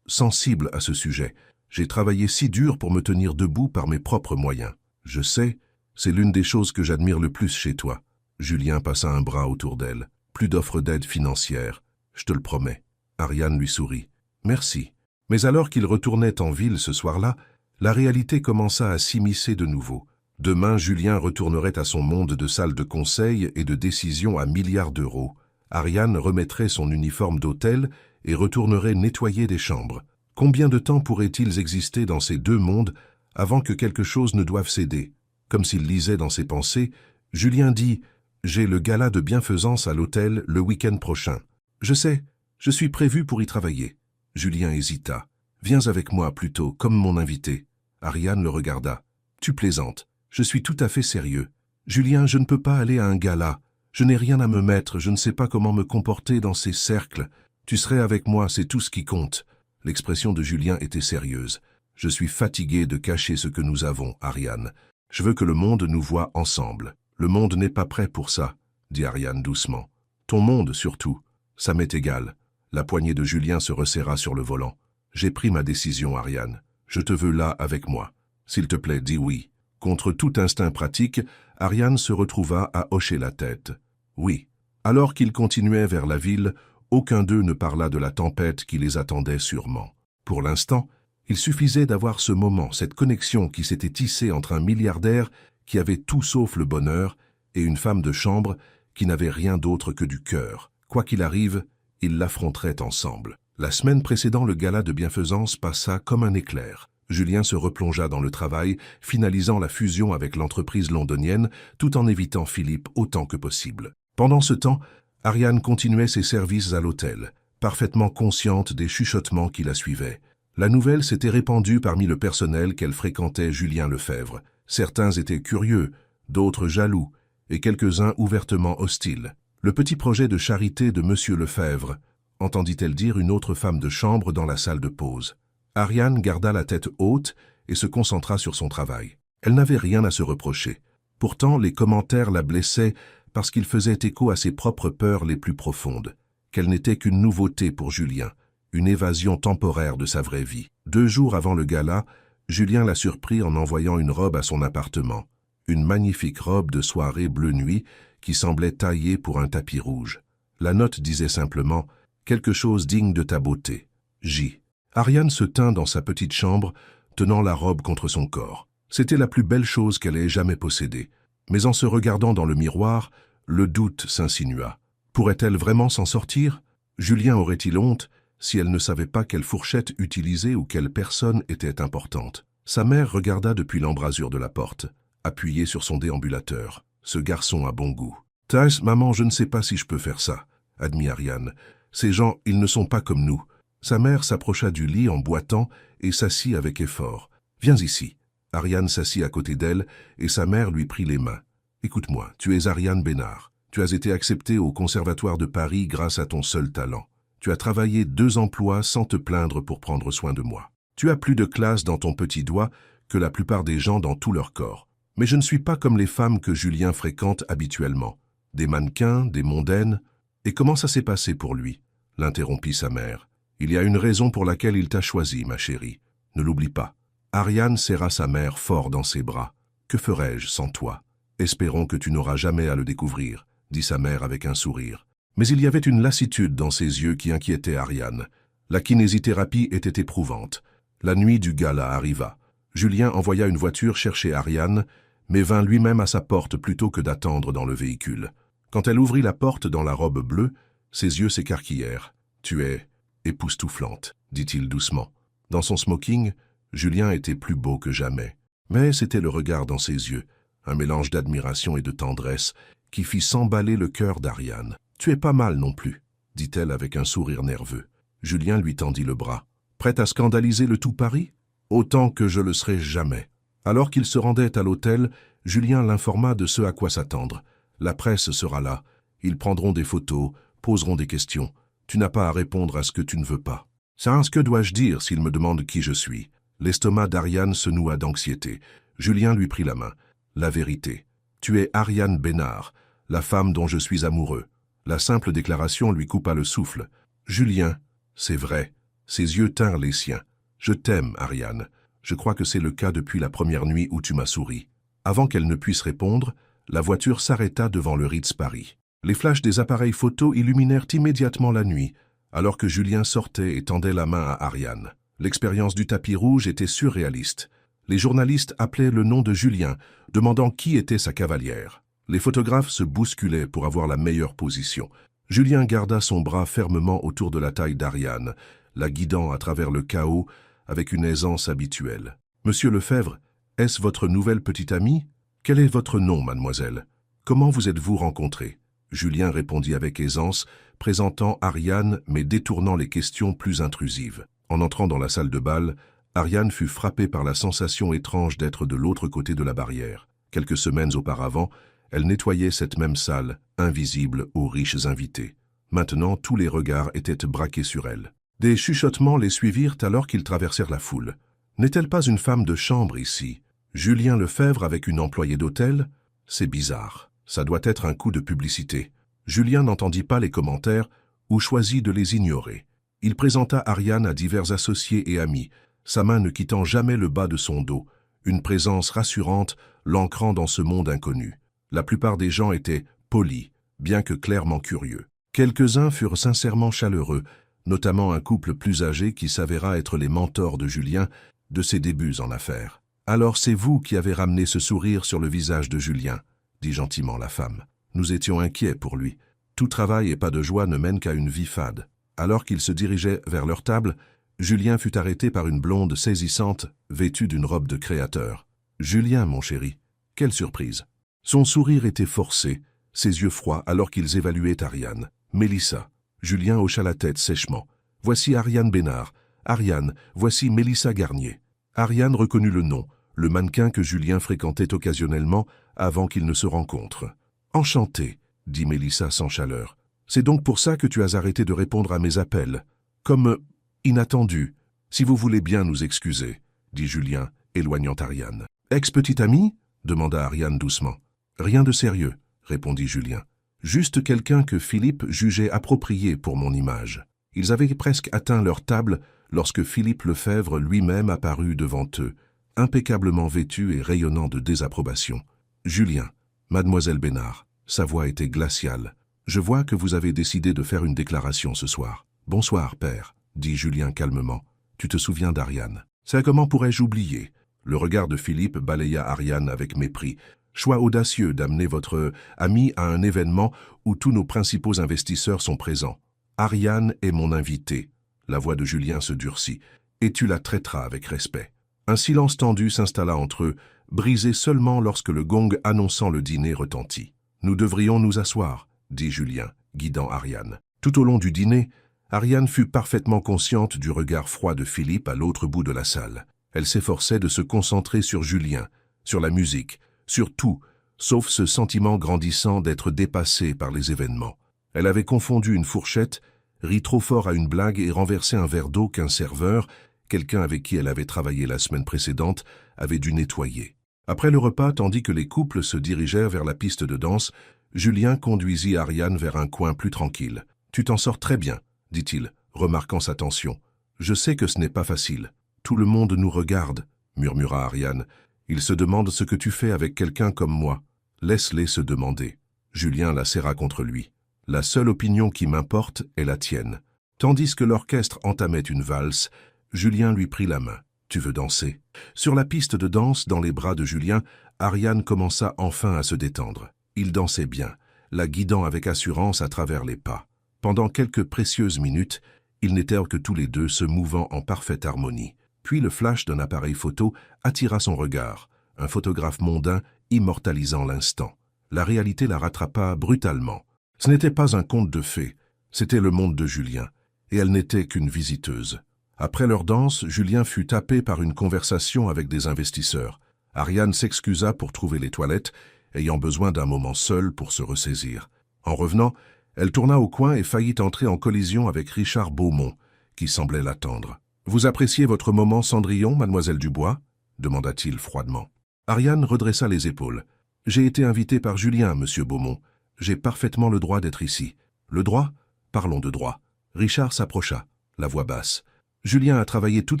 sensible à ce sujet. J'ai travaillé si dur pour me tenir debout par mes propres moyens. Je sais, c'est l'une des choses que j'admire le plus chez toi. Julien passa un bras autour d'elle. Plus d'offres d'aide financière, je te le promets. Ariane lui sourit. Merci. Mais alors qu'il retournait en ville ce soir-là, la réalité commença à s'immiscer de nouveau. Demain, Julien retournerait à son monde de salle de conseil et de décision à milliards d'euros. Ariane remettrait son uniforme d'hôtel et retournerait nettoyer des chambres. Combien de temps pourrait-ils exister dans ces deux mondes avant que quelque chose ne doive céder? Comme s'il lisait dans ses pensées, Julien dit « J'ai le gala de bienfaisance à l'hôtel le week-end prochain. Je sais, je suis prévu pour y travailler. » Julien hésita. « Viens avec moi plutôt, comme mon invité. » Ariane le regarda. « Tu plaisantes. Je suis tout à fait sérieux. Julien, je ne peux pas aller à un gala. Je n'ai rien à me mettre, je ne sais pas comment me comporter dans ces cercles. Tu serais avec moi, c'est tout ce qui compte. » L'expression de Julien était sérieuse. « Je suis fatigué de cacher ce que nous avons, Ariane. Je veux que le monde nous voie ensemble. » « Le monde n'est pas prêt pour ça, » dit Ariane doucement. « Ton monde surtout. Ça m'est égal. » La poignée de Julien se resserra sur le volant. « J'ai pris ma décision, Ariane. Je te veux là avec moi. S'il te plaît, dis oui. » Contre tout instinct pratique, Ariane se retrouva à hocher la tête. « Oui. » Alors qu'ils continuaient vers la ville, aucun d'eux ne parla de la tempête qui les attendait sûrement. Pour l'instant, il suffisait d'avoir ce moment, cette connexion qui s'était tissée entre un milliardaire qui avait tout sauf le bonheur, et une femme de chambre qui n'avait rien d'autre que du cœur. Quoi qu'il arrive, ils l'affronteraient ensemble. La semaine précédant le gala de bienfaisance passa comme un éclair. Julien se replongea dans le travail, finalisant la fusion avec l'entreprise londonienne, tout en évitant Philippe autant que possible. Pendant ce temps, Ariane continuait ses services à l'hôtel, parfaitement consciente des chuchotements qui la suivaient. La nouvelle s'était répandue parmi le personnel qu'elle fréquentait Julien Lefebvre. Certains étaient curieux, d'autres jaloux, et quelques-uns ouvertement hostiles. Le petit projet de charité de Monsieur Lefebvre, entendit-elle dire une autre femme de chambre dans la salle de pause. Ariane garda la tête haute et se concentra sur son travail. Elle n'avait rien à se reprocher. Pourtant, les commentaires la blessaient parce qu'ils faisaient écho à ses propres peurs les plus profondes, qu'elle n'était qu'une nouveauté pour Julien, une évasion temporaire de sa vraie vie. 2 jours avant le gala, Julien la surprit en envoyant une robe à son appartement. Une magnifique robe de soirée bleu nuit qui semblait taillée pour un tapis rouge. La note disait simplement « Quelque chose digne de ta beauté. J. » Ariane se tint dans sa petite chambre, tenant la robe contre son corps. C'était la plus belle chose qu'elle ait jamais possédée. Mais en se regardant dans le miroir, le doute s'insinua. Pourrait-elle vraiment s'en sortir? Julien aurait-il honte si elle ne savait pas quelle fourchette utiliser ou quelle personne était importante? Sa mère regarda depuis l'embrasure de la porte, appuyée sur son déambulateur. Ce garçon a bon goût. Thais, maman, je ne sais pas si je peux faire ça, admit Ariane. Ces gens, ils ne sont pas comme nous. Sa mère s'approcha du lit en boitant et s'assit avec effort. Viens ici. Ariane s'assit à côté d'elle et sa mère lui prit les mains. Écoute-moi, tu es Ariane Bénard. Tu as été acceptée au Conservatoire de Paris grâce à ton seul talent. Tu as travaillé 2 emplois sans te plaindre pour prendre soin de moi. Tu as plus de classe dans ton petit doigt que la plupart des gens dans tout leur corps. Mais je ne suis pas comme les femmes que Julien fréquente habituellement. Des mannequins, des mondaines. Et comment ça s'est passé pour lui? L'interrompit sa mère. Il y a une raison pour laquelle il t'a choisi, ma chérie. Ne l'oublie pas. Ariane serra sa mère fort dans ses bras. Que ferais-je sans toi? Espérons que tu n'auras jamais à le découvrir, dit sa mère avec un sourire. Mais il y avait une lassitude dans ses yeux qui inquiétait Ariane. La kinésithérapie était éprouvante. La nuit du gala arriva. Julien envoya une voiture chercher Ariane, mais vint lui-même à sa porte plutôt que d'attendre dans le véhicule. Quand elle ouvrit la porte dans la robe bleue, ses yeux s'écarquillèrent. « Tu es époustouflante », dit-il doucement. Dans son smoking, Julien était plus beau que jamais. Mais c'était le regard dans ses yeux, un mélange d'admiration et de tendresse, qui fit s'emballer le cœur d'Ariane. « Tu es pas mal non plus », dit-elle avec un sourire nerveux. Julien lui tendit le bras. « Prête à scandaliser le tout Paris ? Autant que je le serai jamais. » Alors qu'il se rendait à l'hôtel, Julien l'informa de ce à quoi s'attendre. « La presse sera là. Ils prendront des photos, poseront des questions. Tu n'as pas à répondre à ce que tu ne veux pas. »« Ça, que dois-je dire s'ils me demandent qui je suis ?» L'estomac d'Ariane se noua d'anxiété. Julien lui prit la main. « La vérité. Tu es Ariane Bénard, la femme dont je suis amoureux. » La simple déclaration lui coupa le souffle. « Julien, c'est vrai. » Ses yeux tinrent les siens. « Je t'aime, Ariane. Je crois que c'est le cas depuis la première nuit où tu m'as souri. » Avant qu'elle ne puisse répondre, la voiture s'arrêta devant le Ritz Paris. Les flashs des appareils photo illuminèrent immédiatement la nuit, alors que Julien sortait et tendait la main à Ariane. L'expérience du tapis rouge était surréaliste. Les journalistes appelaient le nom de Julien, demandant qui était sa cavalière. Les photographes se bousculaient pour avoir la meilleure position. Julien garda son bras fermement autour de la taille d'Ariane, la guidant à travers le chaos avec une aisance habituelle. « Monsieur Lefebvre, est-ce votre nouvelle petite amie? Quel est votre nom, mademoiselle? Comment vous êtes-vous rencontrés ?» Julien répondit avec aisance, présentant Ariane mais détournant les questions plus intrusives. En entrant dans la salle de bal, Ariane fut frappée par la sensation étrange d'être de l'autre côté de la barrière. Quelques semaines auparavant, elle nettoyait cette même salle, invisible aux riches invités. Maintenant, tous les regards étaient braqués sur elle. Des chuchotements les suivirent alors qu'ils traversèrent la foule. « N'est-elle pas une femme de chambre ici? Julien Lefebvre avec une employée d'hôtel? C'est bizarre. Ça doit être un coup de publicité. » Julien n'entendit pas les commentaires ou choisit de les ignorer. Il présenta Ariane à divers associés et amis, sa main ne quittant jamais le bas de son dos, une présence rassurante l'ancrant dans ce monde inconnu. La plupart des gens étaient polis, bien que clairement curieux. Quelques-uns furent sincèrement chaleureux, notamment un couple plus âgé qui s'avéra être les mentors de Julien de ses débuts en affaires. « Alors c'est vous qui avez ramené ce sourire sur le visage de Julien », dit gentiment la femme. « Nous étions inquiets pour lui. Tout travail et pas de joie ne mènent qu'à une vie fade. » Alors qu'ils se dirigeaient vers leur table, Julien fut arrêté par une blonde saisissante, vêtue d'une robe de créateur. « Julien, mon chéri, quelle surprise !» Son sourire était forcé, ses yeux froids alors qu'ils évaluaient Ariane. « Mélissa !» Julien hocha la tête sèchement. « Voici Ariane Bénard. Ariane, voici Mélissa Garnier. » Ariane reconnut le nom, le mannequin que Julien fréquentait occasionnellement avant qu'ils ne se rencontrent. « Enchanté !» dit Mélissa sans chaleur. « C'est donc pour ça que tu as arrêté de répondre à mes appels. Comme inattendu. Si vous voulez bien nous excuser, » dit Julien, éloignant Ariane. « Ex-petite amie » demanda Ariane doucement. « Rien de sérieux, » répondit Julien. « Juste quelqu'un que Philippe jugeait approprié pour mon image. » Ils avaient presque atteint leur table lorsque Philippe Lefebvre lui-même apparut devant eux, impeccablement vêtu et rayonnant de désapprobation. « Julien, mademoiselle Bénard. » Sa voix était glaciale. « Je vois que vous avez décidé de faire une déclaration ce soir. »« Bonsoir, père, » dit Julien calmement. « Tu te souviens d'Ariane. »« Ça, comment pourrais-je oublier ?» Le regard de Philippe balaya Ariane avec mépris. « Choix audacieux d'amener votre ami à un événement où tous nos principaux investisseurs sont présents. Ariane est mon invitée. » La voix de Julien se durcit. « Et tu la traiteras avec respect. » Un silence tendu s'installa entre eux, brisé seulement lorsque le gong annonçant le dîner retentit. Nous devrions nous asseoir, dit Julien, guidant Ariane. Tout au long du dîner, Ariane fut parfaitement consciente du regard froid de Philippe à l'autre bout de la salle. Elle s'efforçait de se concentrer sur Julien, sur la musique, sur tout, sauf ce sentiment grandissant d'être dépassée par les événements. Elle avait confondu une fourchette, ri trop fort à une blague et renversé un verre d'eau qu'un serveur, quelqu'un avec qui elle avait travaillé la semaine précédente, avait dû nettoyer. Après le repas, tandis que les couples se dirigèrent vers la piste de danse, Julien conduisit Ariane vers un coin plus tranquille. « Tu t'en sors très bien », dit-il, remarquant sa tension. « Je sais que ce n'est pas facile. Tout le monde nous regarde, » murmura Ariane. « Ils se demandent ce que tu fais avec quelqu'un comme moi. Laisse-les se demander. » Julien la serra contre lui. « La seule opinion qui m'importe est la tienne. » Tandis que l'orchestre entamait une valse, Julien lui prit la main. « Tu veux danser ?» Sur la piste de danse, dans les bras de Julien, Ariane commença enfin à se détendre. Il dansait bien, la guidant avec assurance à travers les pas. Pendant quelques précieuses minutes, ils n'étaient que tous les deux se mouvant en parfaite harmonie. Puis le flash d'un appareil photo attira son regard, un photographe mondain immortalisant l'instant. La réalité la rattrapa brutalement. Ce n'était pas un conte de fées, c'était le monde de Julien, et elle n'était qu'une visiteuse. Après leur danse, Julien fut happé par une conversation avec des investisseurs. Ariane s'excusa pour trouver les toilettes, ayant besoin d'un moment seul pour se ressaisir. En revenant, elle tourna au coin et faillit entrer en collision avec Richard Beaumont, qui semblait l'attendre. « Vous appréciez votre moment Cendrillon, mademoiselle Dubois ?» demanda-t-il froidement. Ariane redressa les épaules. « J'ai été invité par Julien, monsieur Beaumont. J'ai parfaitement le droit d'être ici. »« Le droit ? Parlons de droit. » Richard s'approcha, la voix basse. « Julien a travaillé toute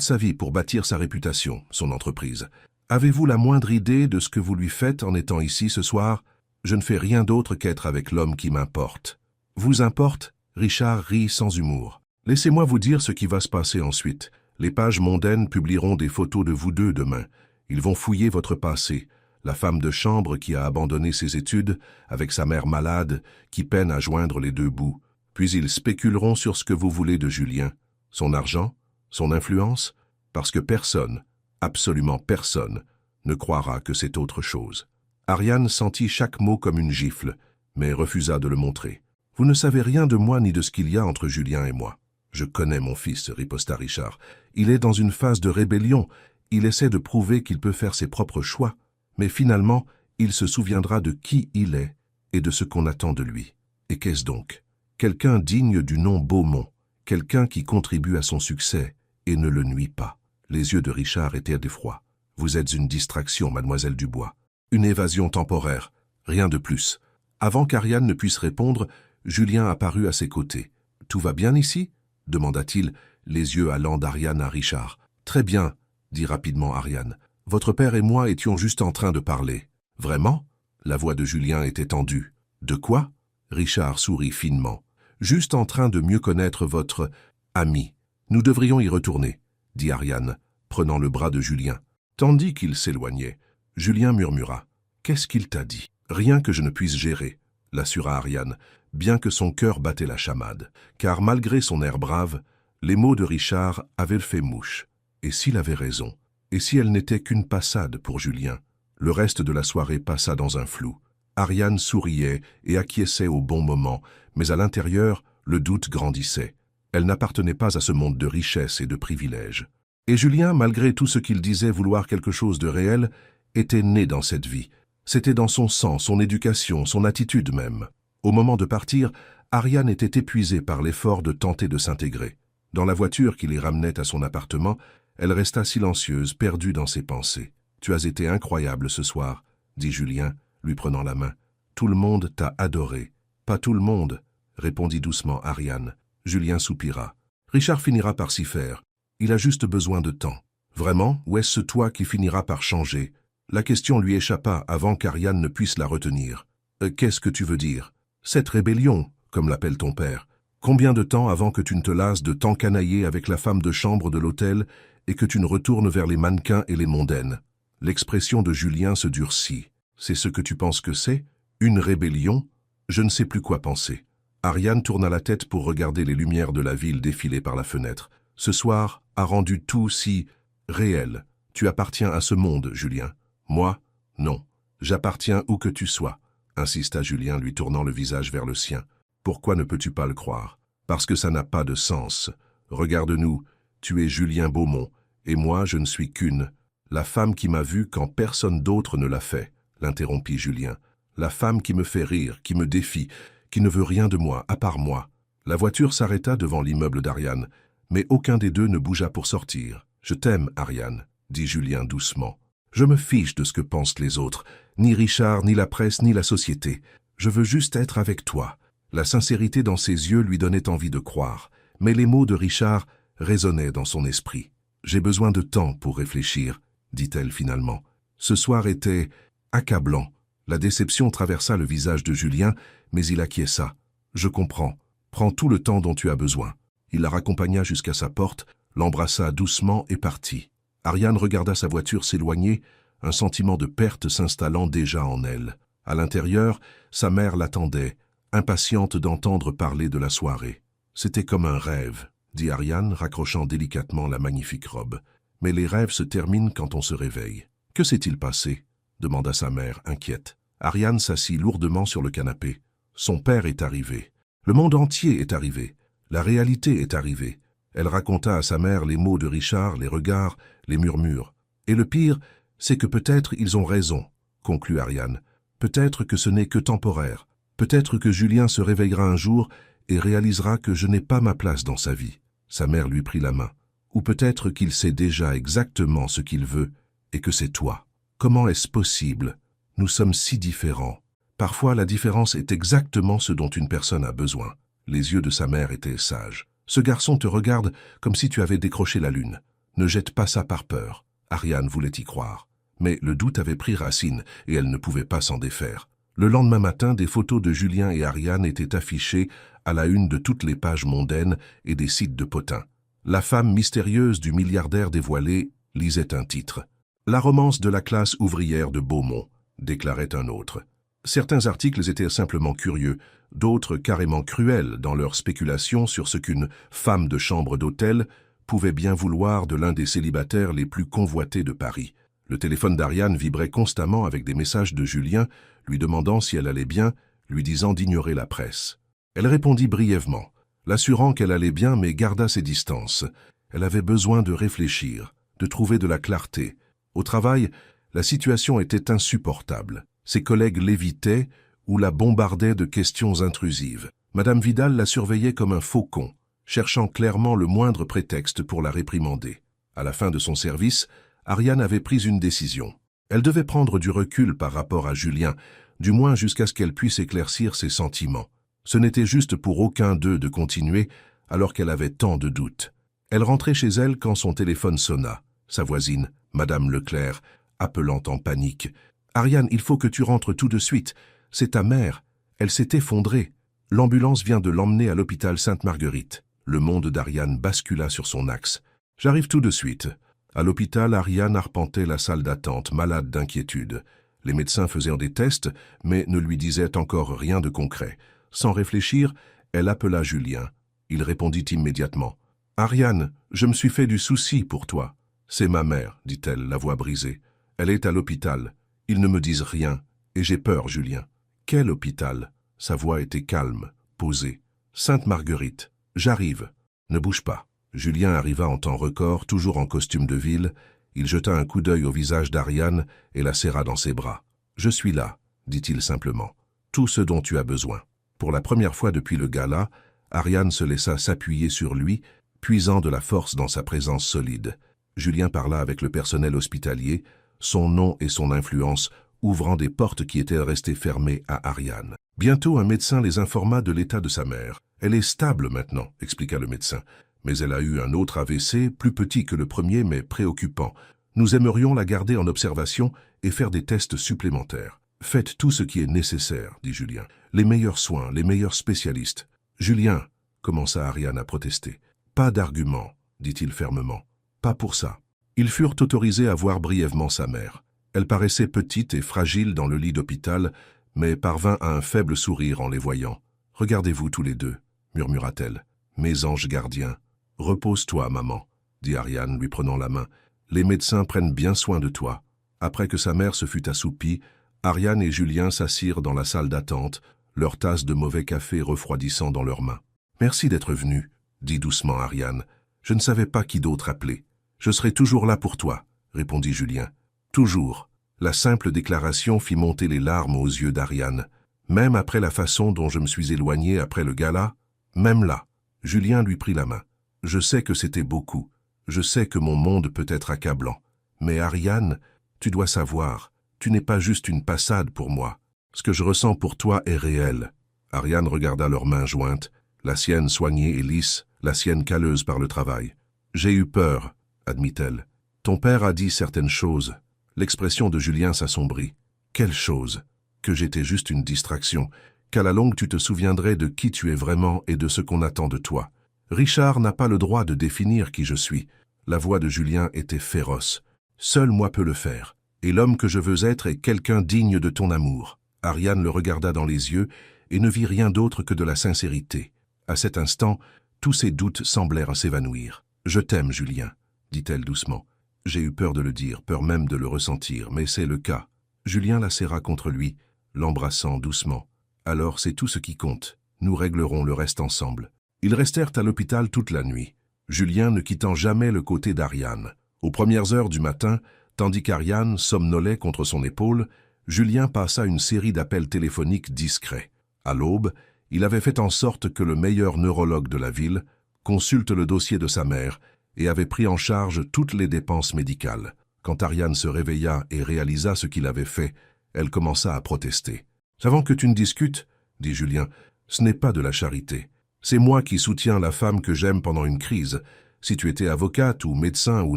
sa vie pour bâtir sa réputation, son entreprise. Avez-vous la moindre idée de ce que vous lui faites en étant ici ce soir ? Je ne fais rien d'autre qu'être avec l'homme qui m'importe. »« Vous importe ?» Richard rit sans humour. « Laissez-moi vous dire ce qui va se passer ensuite. Les pages mondaines publieront des photos de vous deux demain. Ils vont fouiller votre passé. La femme de chambre qui a abandonné ses études, avec sa mère malade, qui peine à joindre les deux bouts. Puis ils spéculeront sur ce que vous voulez de Julien. Son argent, son influence, parce que personne, absolument personne, ne croira que c'est autre chose. » Ariane sentit chaque mot comme une gifle, mais refusa de le montrer. « Vous ne savez rien de moi ni de ce qu'il y a entre Julien et moi. »« Je connais mon fils, » riposta Richard. « Il est dans une phase de rébellion. Il essaie de prouver qu'il peut faire ses propres choix. Mais finalement, il se souviendra de qui il est et de ce qu'on attend de lui. Et qu'est-ce donc? Quelqu'un digne du nom Beaumont, quelqu'un qui contribue à son succès et ne le nuit pas. » Les yeux de Richard étaient d'effroi. « Vous êtes une distraction, mademoiselle Dubois. Une évasion temporaire, rien de plus. » Avant qu'Ariane ne puisse répondre, Julien apparut à ses côtés. « Tout va bien ici ?» demanda-t-il, les yeux allant d'Ariane à Richard. « Très bien, » dit rapidement Ariane. « Votre père et moi étions juste en train de parler. »« Vraiment ?» La voix de Julien était tendue. « De quoi ?» Richard sourit finement. « Juste en train de mieux connaître votre ami. Nous devrions y retourner, » dit Ariane, prenant le bras de Julien. Tandis qu'il s'éloignait, Julien murmura. « Qu'est-ce qu'il t'a dit ?»« Rien que je ne puisse gérer, » l'assura Ariane, bien que son cœur battait la chamade. Car malgré son air brave, les mots de Richard avaient fait mouche. Et s'il avait raison? Et si elle n'était qu'une passade pour Julien? Le reste de la soirée passa dans un flou. Ariane souriait et acquiesçait au bon moment, mais à l'intérieur, le doute grandissait. Elle n'appartenait pas à ce monde de richesse et de privilèges. Et Julien, malgré tout ce qu'il disait vouloir quelque chose de réel, était né dans cette vie. C'était dans son sang, son éducation, son attitude même. Au moment de partir, Ariane était épuisée par l'effort de tenter de s'intégrer. Dans la voiture qui les ramenait à son appartement, elle resta silencieuse, perdue dans ses pensées. « Tu as été incroyable ce soir, » dit Julien, lui prenant la main. « Tout le monde t'a adoré. »« Pas tout le monde, » répondit doucement Ariane. Julien soupira. « Richard finira par s'y faire. Il a juste besoin de temps. »« Vraiment, ou est-ce toi qui finiras par changer ?» La question lui échappa avant qu'Ariane ne puisse la retenir. « Qu'est-ce que tu veux dire ? Cette rébellion, comme l'appelle ton père. Combien de temps avant que tu ne te lasses de t'encanailler avec la femme de chambre de l'hôtel et que tu ne retournes vers les mannequins et les mondaines ?» L'expression de Julien se durcit. « C'est ce que tu penses que c'est ? Une rébellion ? Je ne sais plus quoi penser. » Ariane tourna la tête pour regarder les lumières de la ville défiler par la fenêtre. « Ce soir a rendu tout si réel. Tu appartiens à ce monde, Julien. Moi, non. J'appartiens où que tu sois. insista Julien lui tournant le visage vers le sien. Pourquoi ne peux-tu pas le croire? Parce que ça n'a pas de sens. Regarde-nous, tu es Julien Beaumont, et moi je ne suis qu'une. La femme qui m'a vu quand personne d'autre ne l'a fait, l'interrompit Julien. La femme qui me fait rire, qui me défie, qui ne veut rien de moi, à part moi. La voiture s'arrêta devant l'immeuble d'Ariane, mais aucun des deux ne bougea pour sortir. « Je t'aime, Ariane, » dit Julien doucement. « Je me fiche de ce que pensent les autres, ni Richard, ni la presse, ni la société. Je veux juste être avec toi. » La sincérité dans ses yeux lui donnait envie de croire, mais les mots de Richard résonnaient dans son esprit. « J'ai besoin de temps pour réfléchir, » dit-elle finalement. Ce soir était accablant. La déception traversa le visage de Julien, mais il acquiesça. « Je comprends. Prends tout le temps dont tu as besoin. » Il la raccompagna jusqu'à sa porte, l'embrassa doucement et partit. Ariane regarda sa voiture s'éloigner, un sentiment de perte s'installant déjà en elle. À l'intérieur, sa mère l'attendait, impatiente d'entendre parler de la soirée. « C'était comme un rêve, » dit Ariane, raccrochant délicatement la magnifique robe. « Mais les rêves se terminent quand on se réveille. »« Que s'est-il passé ?» demanda sa mère, inquiète. Ariane s'assit lourdement sur le canapé. Son père est arrivé. Le monde entier est arrivé. La réalité est arrivée. Elle raconta à sa mère les mots de Richard, les regards, les murmures. « Et le pire, c'est que peut-être ils ont raison, » conclut Ariane. « Peut-être que ce n'est que temporaire. Peut-être que Julien se réveillera un jour et réalisera que je n'ai pas ma place dans sa vie. » Sa mère lui prit la main. « Ou peut-être qu'il sait déjà exactement ce qu'il veut et que c'est toi. Comment est-ce possible? Nous sommes si différents. Parfois, la différence est exactement ce dont une personne a besoin. » Les yeux de sa mère étaient sages. « Ce garçon te regarde comme si tu avais décroché la lune. Ne jette pas ça par peur. » Ariane voulait y croire. Mais le doute avait pris racine et elle ne pouvait pas s'en défaire. Le lendemain matin, des photos de Julien et Ariane étaient affichées à la une de toutes les pages mondaines et des sites de potins. La femme mystérieuse du milliardaire dévoilé lisait un titre. « La romance de la classe ouvrière de Beaumont », déclarait un autre. Certains articles étaient simplement curieux, d'autres carrément cruels dans leur spéculation sur ce qu'une femme de chambre d'hôtel pouvait bien vouloir de l'un des célibataires les plus convoités de Paris. Le téléphone d'Ariane vibrait constamment avec des messages de Julien, lui demandant si elle allait bien, lui disant d'ignorer la presse. Elle répondit brièvement, l'assurant qu'elle allait bien mais garda ses distances. Elle avait besoin de réfléchir, de trouver de la clarté. Au travail, la situation était insupportable. Ses collègues l'évitaient ou la bombardaient de questions intrusives. Madame Vidal la surveillait comme un faucon, cherchant clairement le moindre prétexte pour la réprimander. À la fin de son service, Ariane avait pris une décision. Elle devait prendre du recul par rapport à Julien, du moins jusqu'à ce qu'elle puisse éclaircir ses sentiments. Ce n'était juste pour aucun d'eux de continuer, alors qu'elle avait tant de doutes. Elle rentrait chez elle quand son téléphone sonna. Sa voisine, Madame Leclerc, appelant en panique. « Ariane, il faut que tu rentres tout de suite. C'est ta mère. Elle s'est effondrée. L'ambulance vient de l'emmener à l'hôpital Sainte-Marguerite. » Le monde d'Ariane bascula sur son axe. « J'arrive tout de suite. » À l'hôpital, Ariane arpentait la salle d'attente, malade d'inquiétude. Les médecins faisaient des tests, mais ne lui disaient encore rien de concret. Sans réfléchir, elle appela Julien. Il répondit immédiatement. « Ariane, je me suis fait du souci pour toi. »« C'est ma mère, » dit-elle, la voix brisée. « Elle est à l'hôpital. Ils ne me disent rien, et j'ai peur, Julien. »« Quel hôpital ?» Sa voix était calme, posée. « Sainte-Marguerite. J'arrive. Ne bouge pas. » Julien arriva en temps record, toujours en costume de ville. Il jeta un coup d'œil au visage d'Ariane et la serra dans ses bras. « Je suis là, » dit-il simplement. « Tout ce dont tu as besoin. » Pour la première fois depuis le gala, Ariane se laissa s'appuyer sur lui, puisant de la force dans sa présence solide. Julien parla avec le personnel hospitalier, son nom et son influence ouvrant des portes qui étaient restées fermées à Ariane. Bientôt, un médecin les informa de l'état de sa mère. « Elle est stable maintenant, » expliqua le médecin. « Mais elle a eu un autre AVC, plus petit que le premier mais préoccupant. Nous aimerions la garder en observation et faire des tests supplémentaires. »« Faites tout ce qui est nécessaire, » dit Julien. « Les meilleurs soins, les meilleurs spécialistes. »« Julien, » commença Ariane à protester. « Pas d'argument, » dit-il fermement. « Pas pour ça. » Ils furent autorisés à voir brièvement sa mère. Elle paraissait petite et fragile dans le lit d'hôpital, mais parvint à un faible sourire en les voyant. « Regardez-vous tous les deux, » murmura-t-elle. « Mes anges gardiens. »« Repose-toi, maman, » dit Ariane, lui prenant la main. « Les médecins prennent bien soin de toi. » Après que sa mère se fut assoupie, Ariane et Julien s'assirent dans la salle d'attente, leur tasse de mauvais café refroidissant dans leurs mains. « Merci d'être venu, » dit doucement Ariane. « Je ne savais pas qui d'autre appeler. »« Je serai toujours là pour toi, » répondit Julien. « Toujours. » La simple déclaration fit monter les larmes aux yeux d'Ariane. Même après la façon dont je me suis éloigné après le gala, même là, Julien lui prit la main. Je sais que c'était beaucoup. Je sais que mon monde peut être accablant. Mais Ariane, tu dois savoir, tu n'es pas juste une passade pour moi. Ce que je ressens pour toi est réel. Ariane regarda leurs mains jointes, la sienne soignée et lisse, la sienne calleuse par le travail. J'ai eu peur, admit-elle. Ton père a dit certaines choses. L'expression de Julien s'assombrit. Quelle chose? Que j'étais juste une distraction, qu'à la longue tu te souviendrais de qui tu es vraiment et de ce qu'on attend de toi. Richard n'a pas le droit de définir qui je suis. La voix de Julien était féroce. Seul moi peux le faire. Et l'homme que je veux être est quelqu'un digne de ton amour. Ariane le regarda dans les yeux et ne vit rien d'autre que de la sincérité. À cet instant, tous ses doutes semblèrent s'évanouir. « Je t'aime, Julien, » dit-elle doucement. J'ai eu peur de le dire, peur même de le ressentir, mais c'est le cas. Julien la serra contre lui, l'embrassant doucement. Alors c'est tout ce qui compte. Nous réglerons le reste ensemble. Ils restèrent à l'hôpital toute la nuit, Julien ne quittant jamais le côté d'Ariane. Aux premières heures du matin, tandis qu'Ariane somnolait contre son épaule, Julien passa une série d'appels téléphoniques discrets. À l'aube, il avait fait en sorte que le meilleur neurologue de la ville consulte le dossier de sa mère et avait pris en charge toutes les dépenses médicales. Quand Ariane se réveilla et réalisa ce qu'il avait fait, elle commença à protester. « Avant que tu ne discutes, » dit Julien, « ce n'est pas de la charité. C'est moi qui soutiens la femme que j'aime pendant une crise. Si tu étais avocate ou médecin ou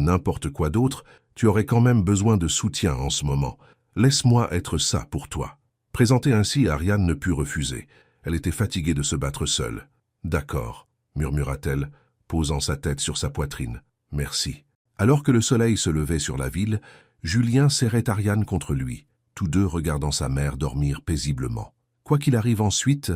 n'importe quoi d'autre, tu aurais quand même besoin de soutien en ce moment. Laisse-moi être ça pour toi. » Présentée ainsi, Ariane ne put refuser. Elle était fatiguée de se battre seule. « D'accord, » murmura-t-elle, posant sa tête sur sa poitrine. « Merci. » Alors que le soleil se levait sur la ville, Julien serrait Ariane contre lui, tous deux regardant sa mère dormir paisiblement. Quoi qu'il arrive ensuite,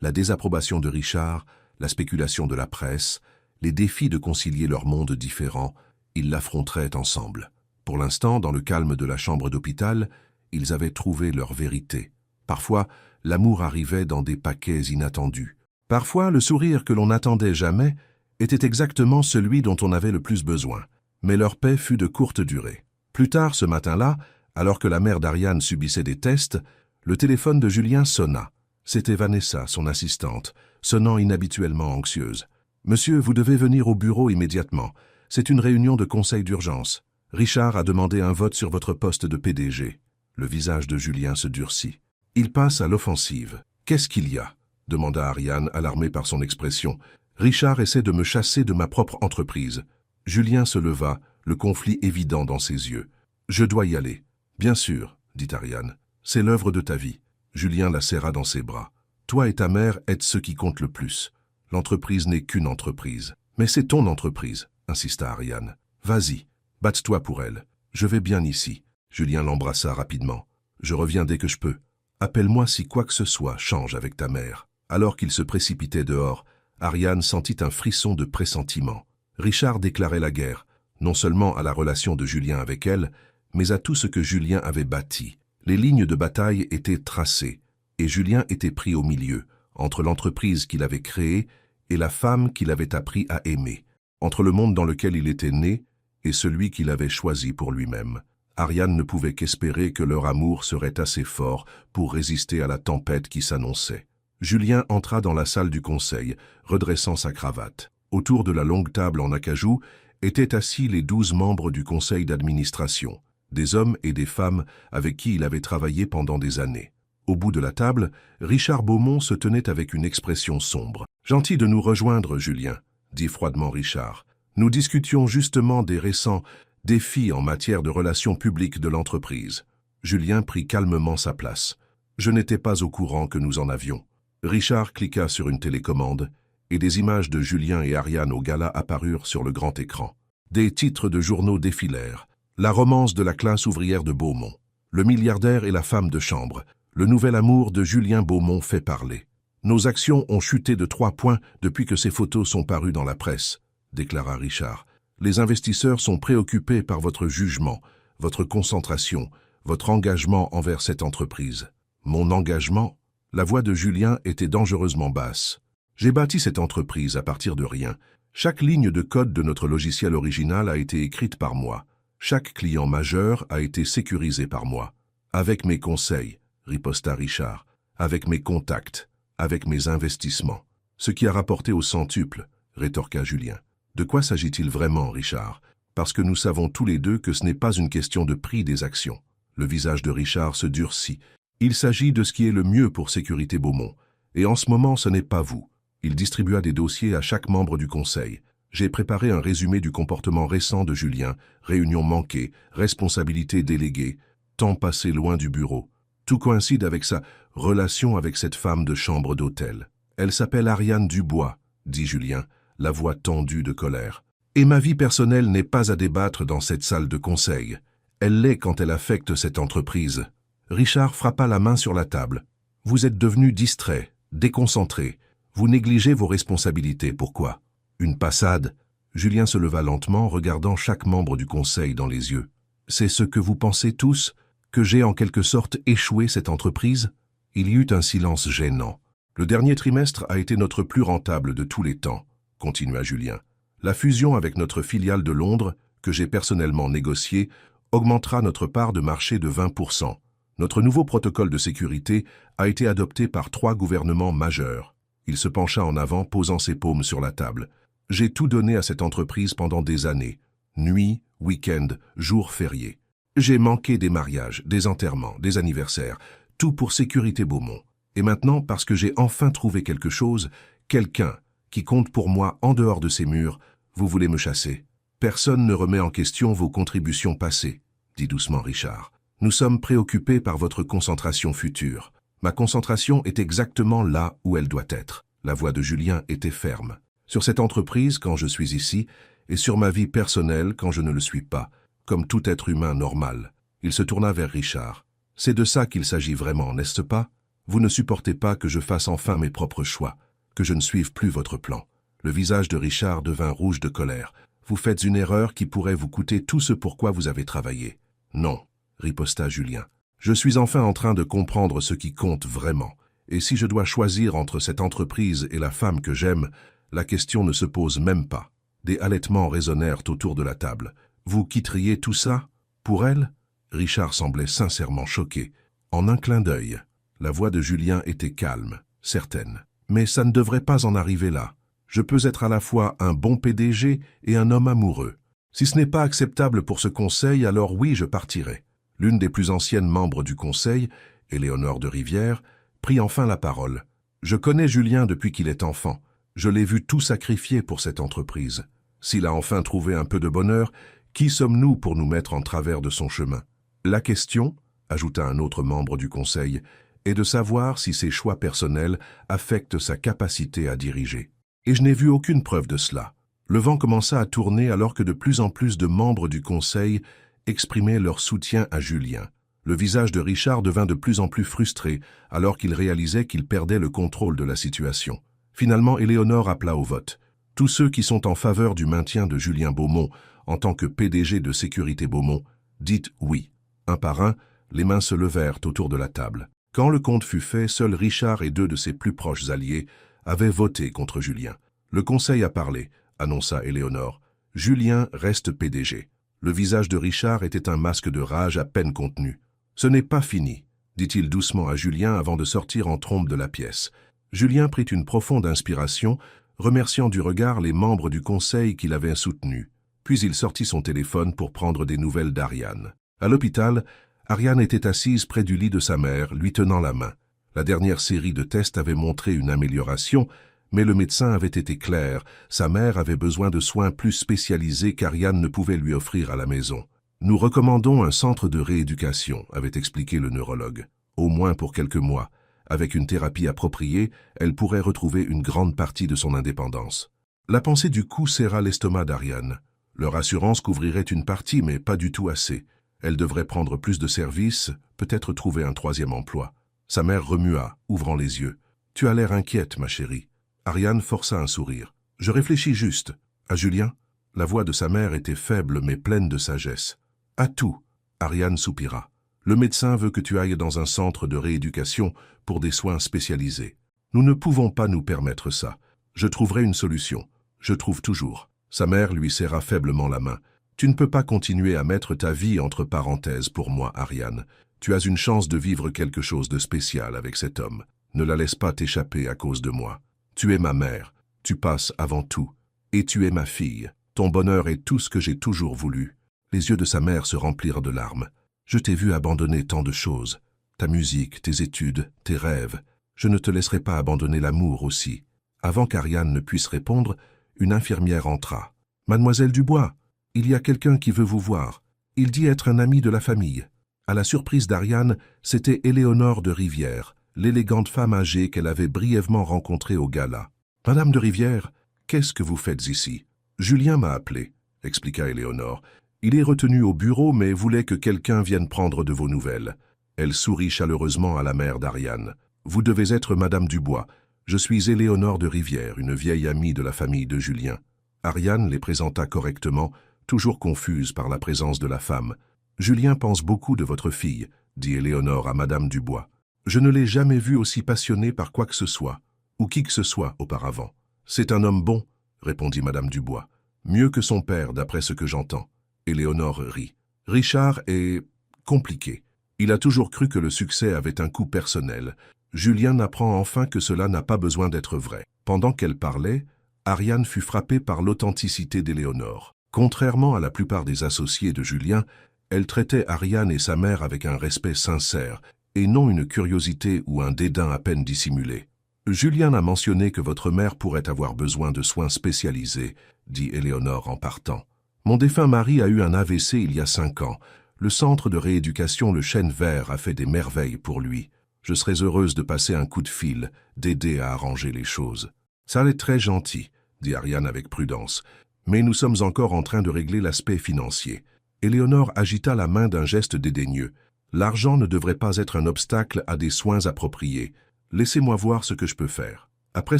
la désapprobation de Richard, la spéculation de la presse, les défis de concilier leurs mondes différents, ils l'affronteraient ensemble. Pour l'instant, dans le calme de la chambre d'hôpital, ils avaient trouvé leur vérité. Parfois, l'amour arrivait dans des paquets inattendus. Parfois, le sourire que l'on n'attendait jamais était exactement celui dont on avait le plus besoin. Mais leur paix fut de courte durée. Plus tard, ce matin-là, alors que la mère d'Ariane subissait des tests, le téléphone de Julien sonna. C'était Vanessa, son assistante, sonnant inhabituellement anxieuse. « Monsieur, vous devez venir au bureau immédiatement. C'est une réunion de conseil d'urgence. Richard a demandé un vote sur votre poste de PDG. » Le visage de Julien se durcit. « Il passe à l'offensive. Qu'est-ce qu'il y a ?» demanda Ariane, alarmée par son expression. « Richard essaie de me chasser de ma propre entreprise. » Julien se leva, le conflit évident dans ses yeux. « Je dois y aller. »« Bien sûr, » dit Ariane. « C'est l'œuvre de ta vie. » Julien la serra dans ses bras. « Toi et ta mère êtes ceux qui comptent le plus. L'entreprise n'est qu'une entreprise. »« Mais c'est ton entreprise, » insista Ariane. « Vas-y, batte-toi pour elle. Je vais bien ici. » Julien l'embrassa rapidement. « Je reviens dès que je peux. Appelle-moi si quoi que ce soit change avec ta mère. » Alors qu'il se précipitait dehors, Ariane sentit un frisson de pressentiment. Richard déclarait la guerre, non seulement à la relation de Julien avec elle, mais à tout ce que Julien avait bâti. Les lignes de bataille étaient tracées, et Julien était pris au milieu, entre l'entreprise qu'il avait créée et la femme qu'il avait appris à aimer, entre le monde dans lequel il était né et celui qu'il avait choisi pour lui-même. Ariane ne pouvait qu'espérer que leur amour serait assez fort pour résister à la tempête qui s'annonçait. Julien entra dans la salle du conseil, redressant sa cravate. Autour de la longue table en acajou étaient assis les 12 membres du conseil d'administration, des hommes et des femmes avec qui il avait travaillé pendant des années. Au bout de la table, Richard Beaumont se tenait avec une expression sombre. « Gentil de nous rejoindre, Julien, » dit froidement Richard. « Nous discutions justement des récents défis en matière de relations publiques de l'entreprise. » Julien prit calmement sa place. « Je n'étais pas au courant que nous en avions. » Richard cliqua sur une télécommande et des images de Julien et Ariane au gala apparurent sur le grand écran. Des titres de journaux défilèrent. La romance de la classe ouvrière de Beaumont. Le milliardaire et la femme de chambre. Le nouvel amour de Julien Beaumont fait parler. Nos actions ont chuté de 3 points depuis que ces photos sont parues dans la presse, déclara Richard. Les investisseurs sont préoccupés par votre jugement, votre concentration, votre engagement envers cette entreprise. Mon engagement? La voix de Julien était dangereusement basse. J'ai bâti cette entreprise à partir de rien. Chaque ligne de code de notre logiciel original a été écrite par moi. Chaque client majeur a été sécurisé par moi. Avec mes conseils, riposta Richard, avec mes contacts, avec mes investissements. Ce qui a rapporté au centuple, rétorqua Julien. De quoi s'agit-il vraiment, Richard? Parce que nous savons tous les deux que ce n'est pas une question de prix des actions. Le visage de Richard se durcit. Il s'agit de ce qui est le mieux pour Sécurité Beaumont. Et en ce moment, ce n'est pas vous. Il distribua des dossiers à chaque membre du conseil. J'ai préparé un résumé du comportement récent de Julien, réunion manquée, responsabilité déléguée, temps passé loin du bureau. Tout coïncide avec sa relation avec cette femme de chambre d'hôtel. Elle s'appelle Ariane Dubois, dit Julien, la voix tendue de colère. Et ma vie personnelle n'est pas à débattre dans cette salle de conseil. Elle l'est quand elle affecte cette entreprise. Richard frappa la main sur la table. Vous êtes devenu distrait, déconcentré. Vous négligez vos responsabilités. Pourquoi? Une passade. Julien se leva lentement, regardant chaque membre du conseil dans les yeux. C'est ce que vous pensez tous? Que j'ai en quelque sorte échoué cette entreprise? Il y eut un silence gênant. Le dernier trimestre a été notre plus rentable de tous les temps, continua Julien. La fusion avec notre filiale de Londres, que j'ai personnellement négociée, augmentera notre part de marché de 20%. Notre nouveau protocole de sécurité a été adopté par 3 gouvernements majeurs. Il se pencha en avant, posant ses paumes sur la table. J'ai tout donné à cette entreprise pendant des années. Nuits, week-ends, jours fériés. J'ai manqué des mariages, des enterrements, des anniversaires, tout pour Sécurité Beaumont. Et maintenant, parce que j'ai enfin trouvé quelque chose, quelqu'un qui compte pour moi en dehors de ces murs, vous voulez me chasser. Personne ne remet en question vos contributions passées, dit doucement Richard. Nous sommes préoccupés par votre concentration future. Ma concentration est exactement là où elle doit être. La voix de Julien était ferme. Sur cette entreprise quand je suis ici, et sur ma vie personnelle quand je ne le suis pas, comme tout être humain normal. Il se tourna vers Richard. C'est de ça qu'il s'agit vraiment, n'est-ce pas? Vous ne supportez pas que je fasse enfin mes propres choix, que je ne suive plus votre plan. Le visage de Richard devint rouge de colère. Vous faites une erreur qui pourrait vous coûter tout ce pourquoi vous avez travaillé. Non, riposta Julien. Je suis enfin en train de comprendre ce qui compte vraiment. Et si je dois choisir entre cette entreprise et la femme que j'aime, la question ne se pose même pas. Des halètements résonnèrent autour de la table. Vous quitteriez tout ça? Pour elle? Richard semblait sincèrement choqué. En un clin d'œil, la voix de Julien était calme, certaine. Mais ça ne devrait pas en arriver là. Je peux être à la fois un bon PDG et un homme amoureux. Si ce n'est pas acceptable pour ce conseil, alors oui, je partirai. L'une des plus anciennes membres du conseil, Éléonore de Rivière, prit enfin la parole. Je connais Julien depuis qu'il est enfant. Je l'ai vu tout sacrifier pour cette entreprise. S'il a enfin trouvé un peu de bonheur, qui sommes-nous pour nous mettre en travers de son chemin? La question, ajouta un autre membre du conseil, est de savoir si ses choix personnels affectent sa capacité à diriger. Et je n'ai vu aucune preuve de cela. Le vent commença à tourner alors que de plus en plus de membres du conseil exprimaient leur soutien à Julien. Le visage de Richard devint de plus en plus frustré alors qu'il réalisait qu'il perdait le contrôle de la situation. Finalement, Éléonore appela au vote. Tous ceux qui sont en faveur du maintien de Julien Beaumont en tant que PDG de Sécurité Beaumont, dites oui. Un par un, les mains se levèrent autour de la table. Quand le compte fut fait, seuls Richard et 2 de ses plus proches alliés avaient voté contre Julien. Le conseil a parlé, annonça Éléonore. Julien reste PDG. Le visage de Richard était un masque de rage à peine contenu. Ce n'est pas fini, dit-il doucement à Julien avant de sortir en trombe de la pièce. Julien prit une profonde inspiration, remerciant du regard les membres du conseil qui l'avaient soutenu. Puis il sortit son téléphone pour prendre des nouvelles d'Ariane. À l'hôpital, Ariane était assise près du lit de sa mère, lui tenant la main. La dernière série de tests avait montré une amélioration, mais le médecin avait été clair, sa mère avait besoin de soins plus spécialisés qu'Ariane ne pouvait lui offrir à la maison. Nous recommandons un centre de rééducation, avait expliqué le neurologue, au moins pour quelques mois. Avec une thérapie appropriée, elle pourrait retrouver une grande partie de son indépendance. La pensée du coup serra l'estomac d'Ariane. Leur assurance couvrirait une partie, mais pas du tout assez. Elle devrait prendre plus de services, peut-être trouver un 3e emploi. Sa mère remua, ouvrant les yeux. « Tu as l'air inquiète, ma chérie. » Ariane força un sourire. « Je réfléchis juste. À Julien ?» La voix de sa mère était faible mais pleine de sagesse. « À tout. » Ariane soupira. Le médecin veut que tu ailles dans un centre de rééducation pour des soins spécialisés. Nous ne pouvons pas nous permettre ça. Je trouverai une solution. Je trouve toujours. Sa mère lui serra faiblement la main. Tu ne peux pas continuer à mettre ta vie entre parenthèses pour moi, Ariane. Tu as une chance de vivre quelque chose de spécial avec cet homme. Ne la laisse pas t'échapper à cause de moi. Tu es ma mère. Tu passes avant tout. Et tu es ma fille. Ton bonheur est tout ce que j'ai toujours voulu. Les yeux de sa mère se remplirent de larmes. Je t'ai vu abandonner tant de choses. Ta musique, tes études, tes rêves. Je ne te laisserai pas abandonner l'amour aussi. Avant qu'Ariane ne puisse répondre, une infirmière entra. « Mademoiselle Dubois, il y a quelqu'un qui veut vous voir. Il dit être un ami de la famille. » À la surprise d'Ariane, c'était Éléonore de Rivière, l'élégante femme âgée qu'elle avait brièvement rencontrée au gala. « Madame de Rivière, qu'est-ce que vous faites ici ?»« Julien m'a appelé, » expliqua Éléonore. « Il est retenu au bureau, mais voulait que quelqu'un vienne prendre de vos nouvelles. » Elle sourit chaleureusement à la mère d'Ariane. « Vous devez être Madame Dubois. Je suis Éléonore de Rivière, une vieille amie de la famille de Julien. » Ariane les présenta correctement, toujours confuse par la présence de la femme. « Julien pense beaucoup de votre fille, » dit Éléonore à Madame Dubois. « Je ne l'ai jamais vue aussi passionnée par quoi que ce soit, ou qui que ce soit auparavant. »« C'est un homme bon, » répondit Madame Dubois. « Mieux que son père, d'après ce que j'entends. » Éléonore rit. « Richard est compliqué. Il a toujours cru que le succès avait un coût personnel. Julien apprend enfin que cela n'a pas besoin d'être vrai. » Pendant qu'elle parlait, Ariane fut frappée par l'authenticité d'Éléonore. Contrairement à la plupart des associés de Julien, elle traitait Ariane et sa mère avec un respect sincère, et non une curiosité ou un dédain à peine dissimulé. « Julien a mentionné que votre mère pourrait avoir besoin de soins spécialisés, » dit Éléonore en partant. « Mon défunt mari a eu un AVC il y a 5 ans. Le centre de rééducation Le Chêne Vert a fait des merveilles pour lui. Je serais heureuse de passer un coup de fil, d'aider à arranger les choses. »« Ça est très gentil, » dit Ariane avec prudence. « Mais nous sommes encore en train de régler l'aspect financier. » Éléonore agita la main d'un geste dédaigneux. « L'argent ne devrait pas être un obstacle à des soins appropriés. Laissez-moi voir ce que je peux faire. » Après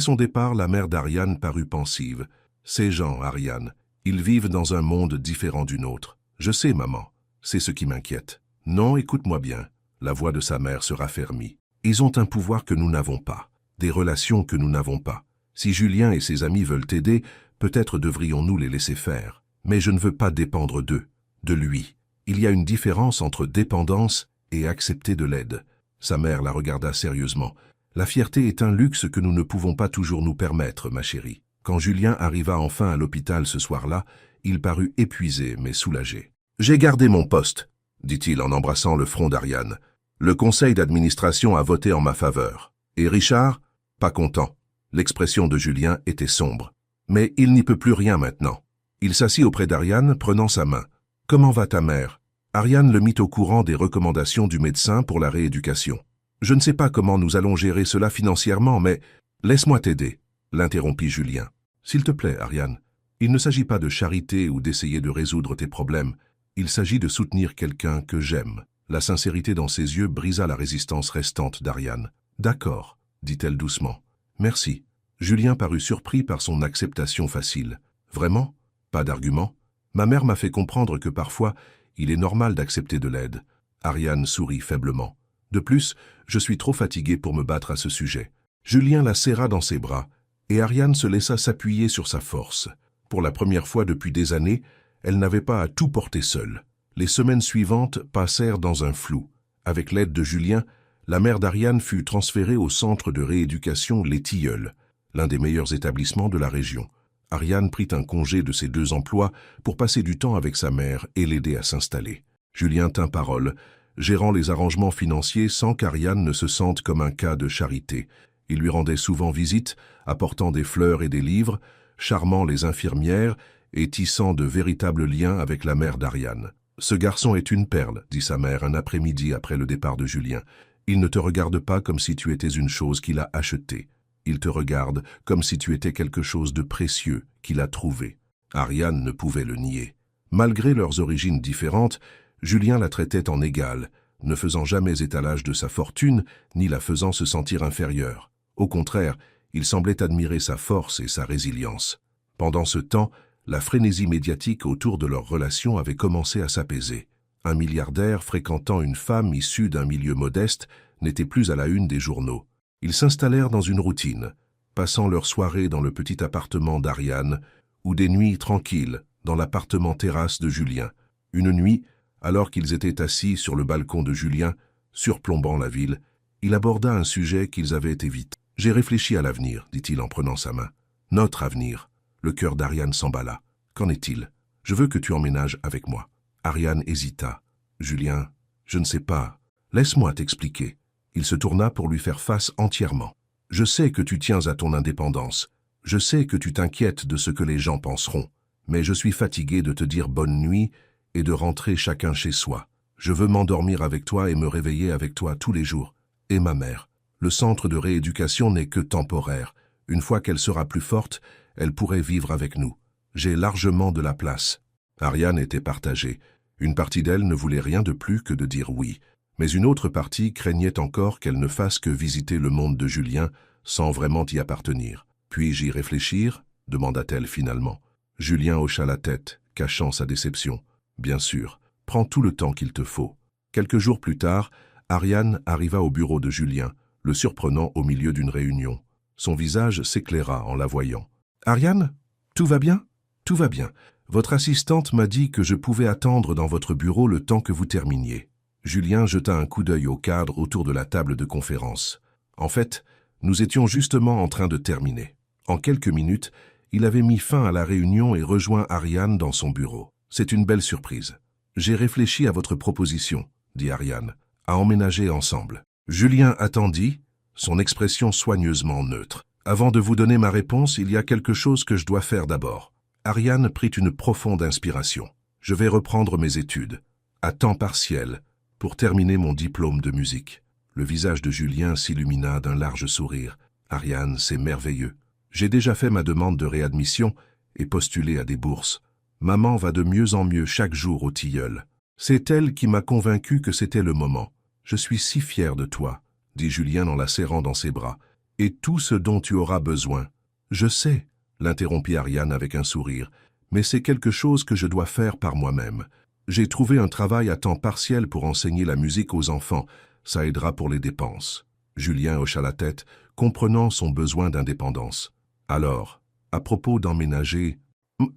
son départ, la mère d'Ariane parut pensive. « Ces gens, Ariane, ils vivent dans un monde différent du nôtre. Je sais, maman, c'est ce qui m'inquiète. »« Non, écoute-moi bien. » La voix de sa mère se raffermit. « Ils ont un pouvoir que nous n'avons pas, des relations que nous n'avons pas. Si Julien et ses amis veulent t'aider, peut-être devrions-nous les laisser faire. Mais je ne veux pas dépendre d'eux, de lui. Il y a une différence entre dépendance et accepter de l'aide. » Sa mère la regarda sérieusement. « La fierté est un luxe que nous ne pouvons pas toujours nous permettre, ma chérie. » Quand Julien arriva enfin à l'hôpital ce soir-là, il parut épuisé mais soulagé. « J'ai gardé mon poste, » dit-il en embrassant le front d'Ariane. « Le conseil d'administration a voté en ma faveur. Et Richard, pas content. » L'expression de Julien était sombre. « Mais il n'y peut plus rien maintenant. » Il s'assit auprès d'Ariane, prenant sa main. « Comment va ta mère ?» Ariane le mit au courant des recommandations du médecin pour la rééducation. « Je ne sais pas comment nous allons gérer cela financièrement, mais laisse-moi t'aider, » l'interrompit Julien. « S'il te plaît, Ariane, il ne s'agit pas de charité ou d'essayer de résoudre tes problèmes. Il s'agit de soutenir quelqu'un que j'aime. » La sincérité dans ses yeux brisa la résistance restante d'Ariane. « D'accord, » dit-elle doucement. « Merci. » Julien parut surpris par son acceptation facile. « Vraiment ? Pas d'argument ? Ma mère m'a fait comprendre que parfois, il est normal d'accepter de l'aide. » Ariane sourit faiblement. « De plus, je suis trop fatiguée pour me battre à ce sujet. » Julien la serra dans ses bras, et Ariane se laissa s'appuyer sur sa force. Pour la première fois depuis des années, elle n'avait pas à tout porter seule. Les semaines suivantes passèrent dans un flou. Avec l'aide de Julien, la mère d'Ariane fut transférée au centre de rééducation Les Tilleuls, l'un des meilleurs établissements de la région. Ariane prit un congé de ses 2 emplois pour passer du temps avec sa mère et l'aider à s'installer. Julien tint parole, gérant les arrangements financiers sans qu'Ariane ne se sente comme un cas de charité. Il lui rendait souvent visite, apportant des fleurs et des livres, charmant les infirmières et tissant de véritables liens avec la mère d'Ariane. « Ce garçon est une perle, » dit sa mère un après-midi après le départ de Julien. « Il ne te regarde pas comme si tu étais une chose qu'il a achetée. Il te regarde comme si tu étais quelque chose de précieux qu'il a trouvé. » Ariane ne pouvait le nier. Malgré leurs origines différentes, Julien la traitait en égale, ne faisant jamais étalage de sa fortune, ni la faisant se sentir inférieure. Au contraire, il semblait admirer sa force et sa résilience. Pendant ce temps, la frénésie médiatique autour de leur relation avait commencé à s'apaiser. Un milliardaire fréquentant une femme issue d'un milieu modeste n'était plus à la une des journaux. Ils s'installèrent dans une routine, passant leurs soirées dans le petit appartement d'Ariane ou des nuits tranquilles dans l'appartement terrasse de Julien. Une nuit, alors qu'ils étaient assis sur le balcon de Julien, surplombant la ville, il aborda un sujet qu'ils avaient évité. « J'ai réfléchi à l'avenir, dit-il en prenant sa main. Notre avenir. » Le cœur d'Ariane s'emballa. « Qu'en est-il? Je veux que tu emménages avec moi. » Ariane hésita. « Julien, je ne sais pas. Laisse-moi t'expliquer. » Il se tourna pour lui faire face entièrement. « Je sais que tu tiens à ton indépendance. Je sais que tu t'inquiètes de ce que les gens penseront. Mais je suis fatigué de te dire bonne nuit et de rentrer chacun chez soi. Je veux m'endormir avec toi et me réveiller avec toi tous les jours. Et ma mère. Le centre de rééducation n'est que temporaire. Une fois qu'elle sera plus forte, elle pourrait vivre avec nous. J'ai largement de la place. » Ariane était partagée. Une partie d'elle ne voulait rien de plus que de dire oui. Mais une autre partie craignait encore qu'elle ne fasse que visiter le monde de Julien sans vraiment y appartenir. « Puis-je y réfléchir ?» demanda-t-elle finalement. Julien hocha la tête, cachant sa déception. « Bien sûr, prends tout le temps qu'il te faut. » Quelques jours plus tard, Ariane arriva au bureau de Julien, le surprenant au milieu d'une réunion. Son visage s'éclaira en la voyant. « Ariane, tout va bien ? » ?»« Tout va bien. Votre assistante m'a dit que je pouvais attendre dans votre bureau le temps que vous terminiez. » Julien jeta un coup d'œil au cadre autour de la table de conférence. En fait, nous étions justement en train de terminer. En quelques minutes, il avait mis fin à la réunion et rejoint Ariane dans son bureau. « C'est une belle surprise. J'ai réfléchi à votre proposition, » dit Ariane, « à emménager ensemble. » Julien attendit, son expression soigneusement neutre. « Avant de vous donner ma réponse, il y a quelque chose que je dois faire d'abord. » Ariane prit une profonde inspiration. « Je vais reprendre mes études, à temps partiel, pour terminer mon diplôme de musique. » Le visage de Julien s'illumina d'un large sourire. « Ariane, c'est merveilleux. J'ai déjà fait ma demande de réadmission et postulé à des bourses. Maman va de mieux en mieux chaque jour au tilleul. C'est elle qui m'a convaincu que c'était le moment. Je suis si fier de toi, » dit Julien en la serrant dans ses bras. « Et tout ce dont tu auras besoin. »« Je sais, » l'interrompit Ariane avec un sourire, « mais c'est quelque chose que je dois faire par moi-même. J'ai trouvé un travail à temps partiel pour enseigner la musique aux enfants. Ça aidera pour les dépenses. » Julien hocha la tête, comprenant son besoin d'indépendance. « Alors, à propos d'emménager, »«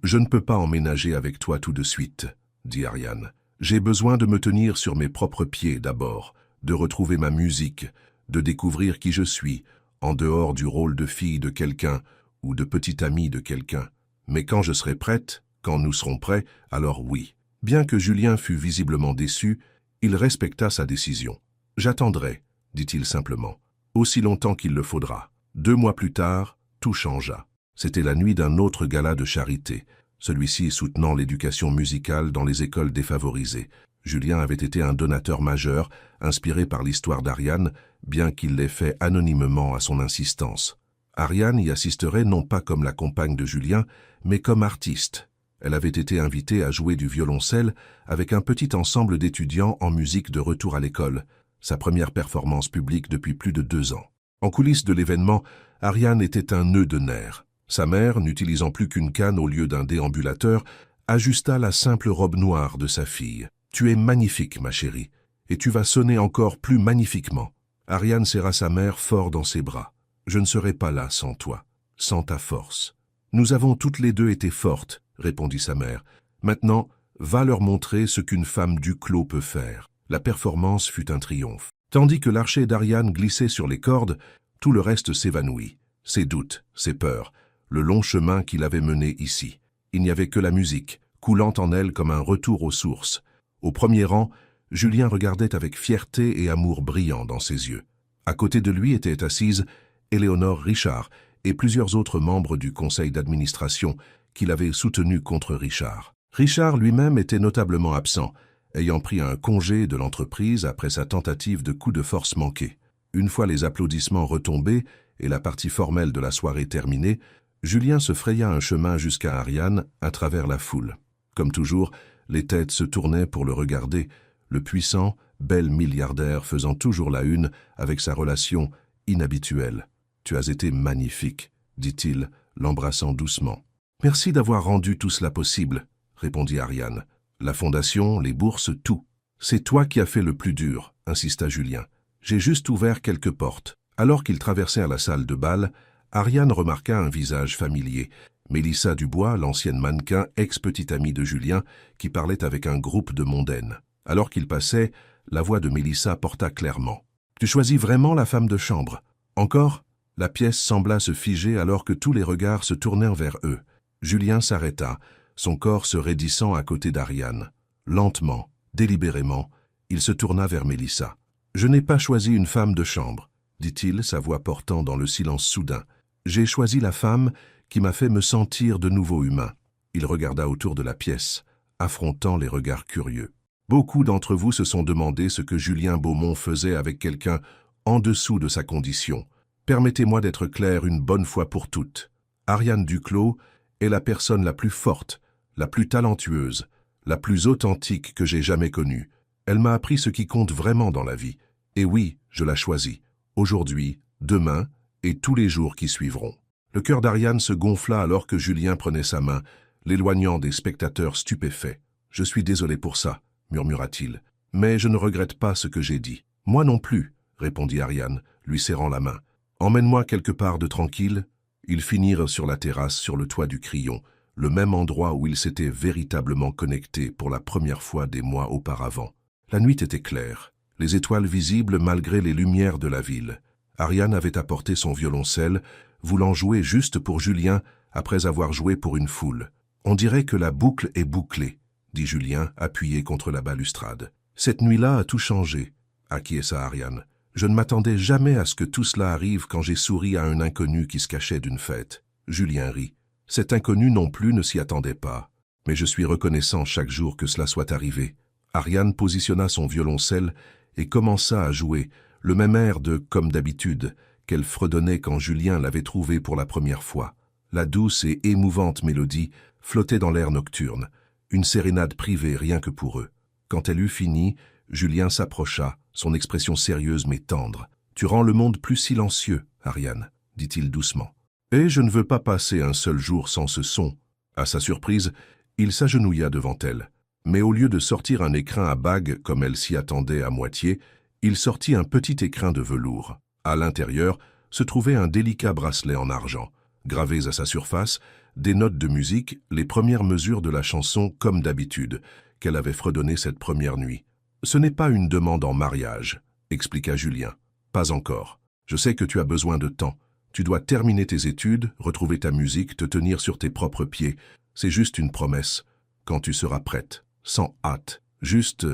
Je ne peux pas emménager avec toi tout de suite, » dit Ariane. « J'ai besoin de me tenir sur mes propres pieds d'abord, de retrouver ma musique, de découvrir qui je suis, en dehors du rôle de fille de quelqu'un ou de petite amie de quelqu'un. Mais quand je serai prête, quand nous serons prêts, alors oui. » Bien que Julien fût visiblement déçu, il respecta sa décision. « J'attendrai, » dit-il simplement, « aussi longtemps qu'il le faudra. » 2 mois plus tard, tout changea. C'était la nuit d'un autre gala de charité, celui-ci soutenant l'éducation musicale dans les écoles défavorisées. Julien avait été un donateur majeur, inspiré par l'histoire d'Ariane, bien qu'il l'ait fait anonymement à son insistance. Ariane y assisterait non pas comme la compagne de Julien, mais comme artiste. Elle avait été invitée à jouer du violoncelle avec un petit ensemble d'étudiants en musique de retour à l'école, sa première performance publique depuis plus de 2 ans. En coulisses de l'événement, Ariane était un nœud de nerfs. Sa mère, n'utilisant plus qu'une canne au lieu d'un déambulateur, ajusta la simple robe noire de sa fille. « Tu es magnifique, ma chérie, et tu vas sonner encore plus magnifiquement. » Ariane serra sa mère fort dans ses bras. « Je ne serai pas là sans toi, sans ta force. »« Nous avons toutes les deux été fortes, » répondit sa mère. « Maintenant, va leur montrer ce qu'une femme du clos peut faire. » La performance fut un triomphe. Tandis que l'archet d'Ariane glissait sur les cordes, tout le reste s'évanouit. Ses doutes, ses peurs, le long chemin qu'il avait mené ici. Il n'y avait que la musique, coulant en elle comme un retour aux sources. Au premier rang, Julien regardait avec fierté et amour brillant dans ses yeux. À côté de lui étaient assises Éléonore Richard et plusieurs autres membres du conseil d'administration qui l'avaient soutenu contre Richard. Richard lui-même était notablement absent, ayant pris un congé de l'entreprise après sa tentative de coup de force manqué. Une fois les applaudissements retombés et la partie formelle de la soirée terminée, Julien se fraya un chemin jusqu'à Ariane à travers la foule. Comme toujours, les têtes se tournaient pour le regarder, le puissant, bel milliardaire faisant toujours la une avec sa relation inhabituelle. « Tu as été magnifique, » dit-il, l'embrassant doucement. « Merci d'avoir rendu tout cela possible, » répondit Ariane. « La fondation, les bourses, tout. C'est toi qui as fait le plus dur, insista Julien. J'ai juste ouvert quelques portes. Alors qu'ils traversèrent la salle de bal, Ariane remarqua un visage familier. Mélissa Dubois, l'ancienne mannequin, ex-petite amie de Julien, qui parlait avec un groupe de mondaines. Alors qu'ils passaient, la voix de Mélissa porta clairement. « Tu choisis vraiment la femme de chambre. Encore ?» La pièce sembla se figer alors que tous les regards se tournèrent vers eux. Julien s'arrêta, son corps se raidissant à côté d'Ariane. Lentement, délibérément, il se tourna vers Mélissa. « Je n'ai pas choisi une femme de chambre, » dit-il, sa voix portant dans le silence soudain. « J'ai choisi la femme qui m'a fait me sentir de nouveau humain. » Il regarda autour de la pièce, affrontant les regards curieux. Beaucoup d'entre vous se sont demandé ce que Julien Beaumont faisait avec quelqu'un en dessous de sa condition. Permettez-moi d'être clair une bonne fois pour toutes. Ariane Duclos est la personne la plus forte, la plus talentueuse, la plus authentique que j'ai jamais connue. Elle m'a appris ce qui compte vraiment dans la vie. Et oui, je la choisis. Aujourd'hui, demain et tous les jours qui suivront. Le cœur d'Ariane se gonfla alors que Julien prenait sa main, l'éloignant des spectateurs stupéfaits. « Je suis désolé pour ça », murmura-t-il, « mais je ne regrette pas ce que j'ai dit. »« Moi non plus », répondit Ariane, lui serrant la main. « Emmène-moi quelque part de tranquille. » Ils finirent sur la terrasse sur le toit du Crillon, le même endroit où ils s'étaient véritablement connectés pour la première fois des mois auparavant. La nuit était claire, les étoiles visibles malgré les lumières de la ville. Ariane avait apporté son violoncelle, voulant jouer juste pour Julien après avoir joué pour une foule. « On dirait que la boucle est bouclée », dit Julien, appuyé contre la balustrade. « Cette nuit-là a tout changé », acquiesça Ariane. « Je ne m'attendais jamais à ce que tout cela arrive quand j'ai souri à un inconnu qui se cachait d'une fête. » Julien rit. Cet inconnu non plus ne s'y attendait pas. Mais je suis reconnaissant chaque jour que cela soit arrivé. Ariane positionna son violoncelle et commença à jouer, le même air de « Comme d'habitude » qu'elle fredonnait quand Julien l'avait trouvée pour la première fois. La douce et émouvante mélodie flottait dans l'air nocturne, une sérénade privée rien que pour eux. Quand elle eut fini, Julien s'approcha, son expression sérieuse mais tendre. « Tu rends le monde plus silencieux, Ariane, » dit-il doucement. « Et je ne veux pas passer un seul jour sans ce son. » À sa surprise, il s'agenouilla devant elle. Mais au lieu de sortir un écrin à bagues comme elle s'y attendait à moitié, il sortit un petit écrin de velours. À l'intérieur se trouvait un délicat bracelet en argent. Gravées à sa surface, des notes de musique, les premières mesures de la chanson « Comme d'habitude » qu'elle avait fredonnée cette première nuit. « Ce n'est pas une demande en mariage », expliqua Julien. « Pas encore. Je sais que tu as besoin de temps. Tu dois terminer tes études, retrouver ta musique, te tenir sur tes propres pieds. C'est juste une promesse. Quand tu seras prête, sans hâte, juste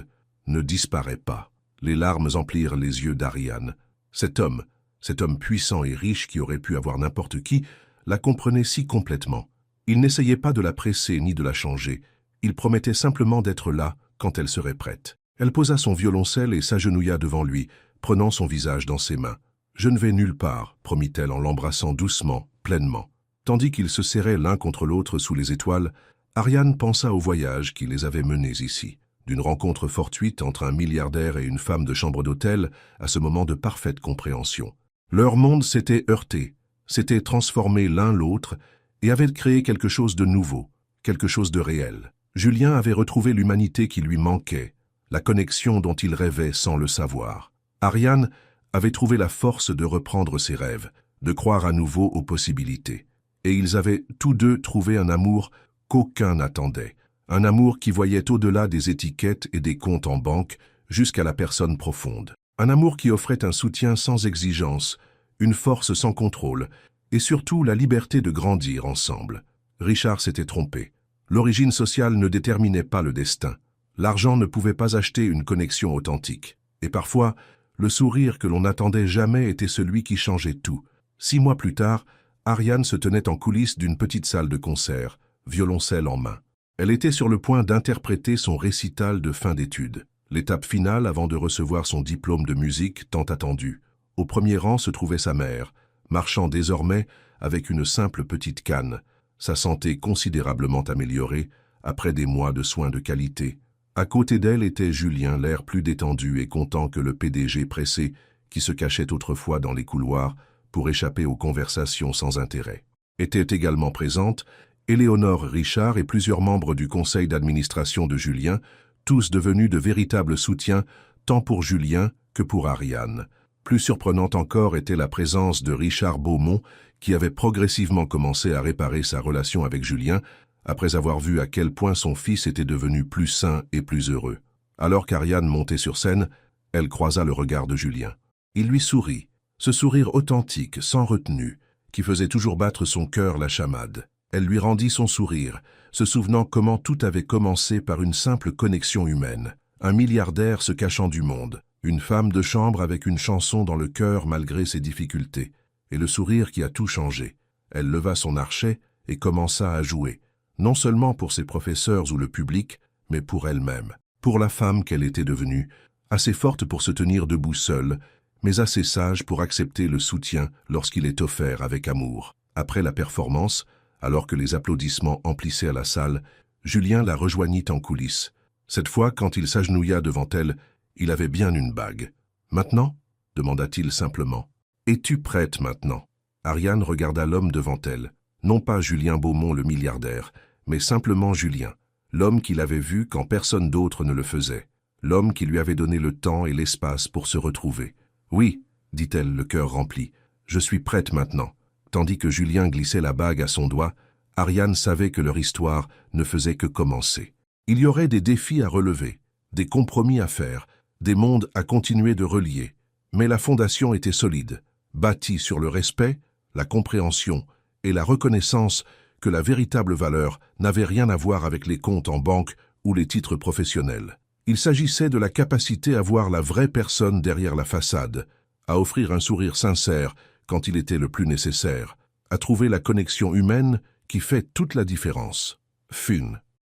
ne disparais pas. » Les larmes emplirent les yeux d'Ariane. Cet homme puissant et riche qui aurait pu avoir n'importe qui, la comprenait si complètement. Il n'essayait pas de la presser ni de la changer. Il promettait simplement d'être là quand elle serait prête. Elle posa son violoncelle et s'agenouilla devant lui, prenant son visage dans ses mains. « Je ne vais nulle part », promit-elle en l'embrassant doucement, pleinement. Tandis qu'ils se serraient l'un contre l'autre sous les étoiles, Ariane pensa au voyage qui les avait menés ici. D'une rencontre fortuite entre un milliardaire et une femme de chambre d'hôtel, à ce moment de parfaite compréhension. Leur monde s'était heurté, s'était transformé l'un l'autre et avait créé quelque chose de nouveau, quelque chose de réel. Julien avait retrouvé l'humanité qui lui manquait, la connexion dont il rêvait sans le savoir. Ariane avait trouvé la force de reprendre ses rêves, de croire à nouveau aux possibilités. Et ils avaient tous deux trouvé un amour qu'aucun n'attendait. Un amour qui voyait au-delà des étiquettes et des comptes en banque jusqu'à la personne profonde. Un amour qui offrait un soutien sans exigence, une force sans contrôle, et surtout la liberté de grandir ensemble. Richard s'était trompé. L'origine sociale ne déterminait pas le destin. L'argent ne pouvait pas acheter une connexion authentique. Et parfois, le sourire que l'on n'attendait jamais était celui qui changeait tout. 6 mois plus tard, Ariane se tenait en coulisses d'une petite salle de concert, violoncelle en main. Elle était sur le point d'interpréter son récital de fin d'études, l'étape finale avant de recevoir son diplôme de musique tant attendu. Au premier rang se trouvait sa mère, marchant désormais avec une simple petite canne, sa santé considérablement améliorée après des mois de soins de qualité. À côté d'elle était Julien, l'air plus détendu et content que le PDG pressé qui se cachait autrefois dans les couloirs pour échapper aux conversations sans intérêt. Était également présente Éléonore Richard et plusieurs membres du conseil d'administration de Julien, tous devenus de véritables soutiens tant pour Julien que pour Ariane. Plus surprenante encore était la présence de Richard Beaumont, qui avait progressivement commencé à réparer sa relation avec Julien, après avoir vu à quel point son fils était devenu plus sain et plus heureux. Alors qu'Ariane montait sur scène, elle croisa le regard de Julien. Il lui sourit, ce sourire authentique, sans retenue, qui faisait toujours battre son cœur la chamade. Elle lui rendit son sourire, se souvenant comment tout avait commencé par une simple connexion humaine. Un milliardaire se cachant du monde, une femme de chambre avec une chanson dans le cœur malgré ses difficultés, et le sourire qui a tout changé. Elle leva son archet et commença à jouer, non seulement pour ses professeurs ou le public, mais pour elle-même, pour la femme qu'elle était devenue, assez forte pour se tenir debout seule, mais assez sage pour accepter le soutien lorsqu'il est offert avec amour. Après la performance, alors que les applaudissements emplissaient la salle, Julien la rejoignit en coulisses. Cette fois, quand il s'agenouilla devant elle, il avait bien une bague. « Maintenant » demanda-t-il simplement. « Es-tu prête maintenant ?» Ariane regarda l'homme devant elle, non pas Julien Beaumont le milliardaire, mais simplement Julien, l'homme qu'il avait vu quand personne d'autre ne le faisait, l'homme qui lui avait donné le temps et l'espace pour se retrouver. « Oui, » dit-elle, le cœur rempli, « je suis prête maintenant. » Tandis que Julien glissait la bague à son doigt, Ariane savait que leur histoire ne faisait que commencer. Il y aurait des défis à relever, des compromis à faire, des mondes à continuer de relier. Mais la fondation était solide, bâtie sur le respect, la compréhension et la reconnaissance que la véritable valeur n'avait rien à voir avec les comptes en banque ou les titres professionnels. Il s'agissait de la capacité à voir la vraie personne derrière la façade, à offrir un sourire sincère quand il était le plus nécessaire, à trouver la connexion humaine qui fait toute la différence. Fun.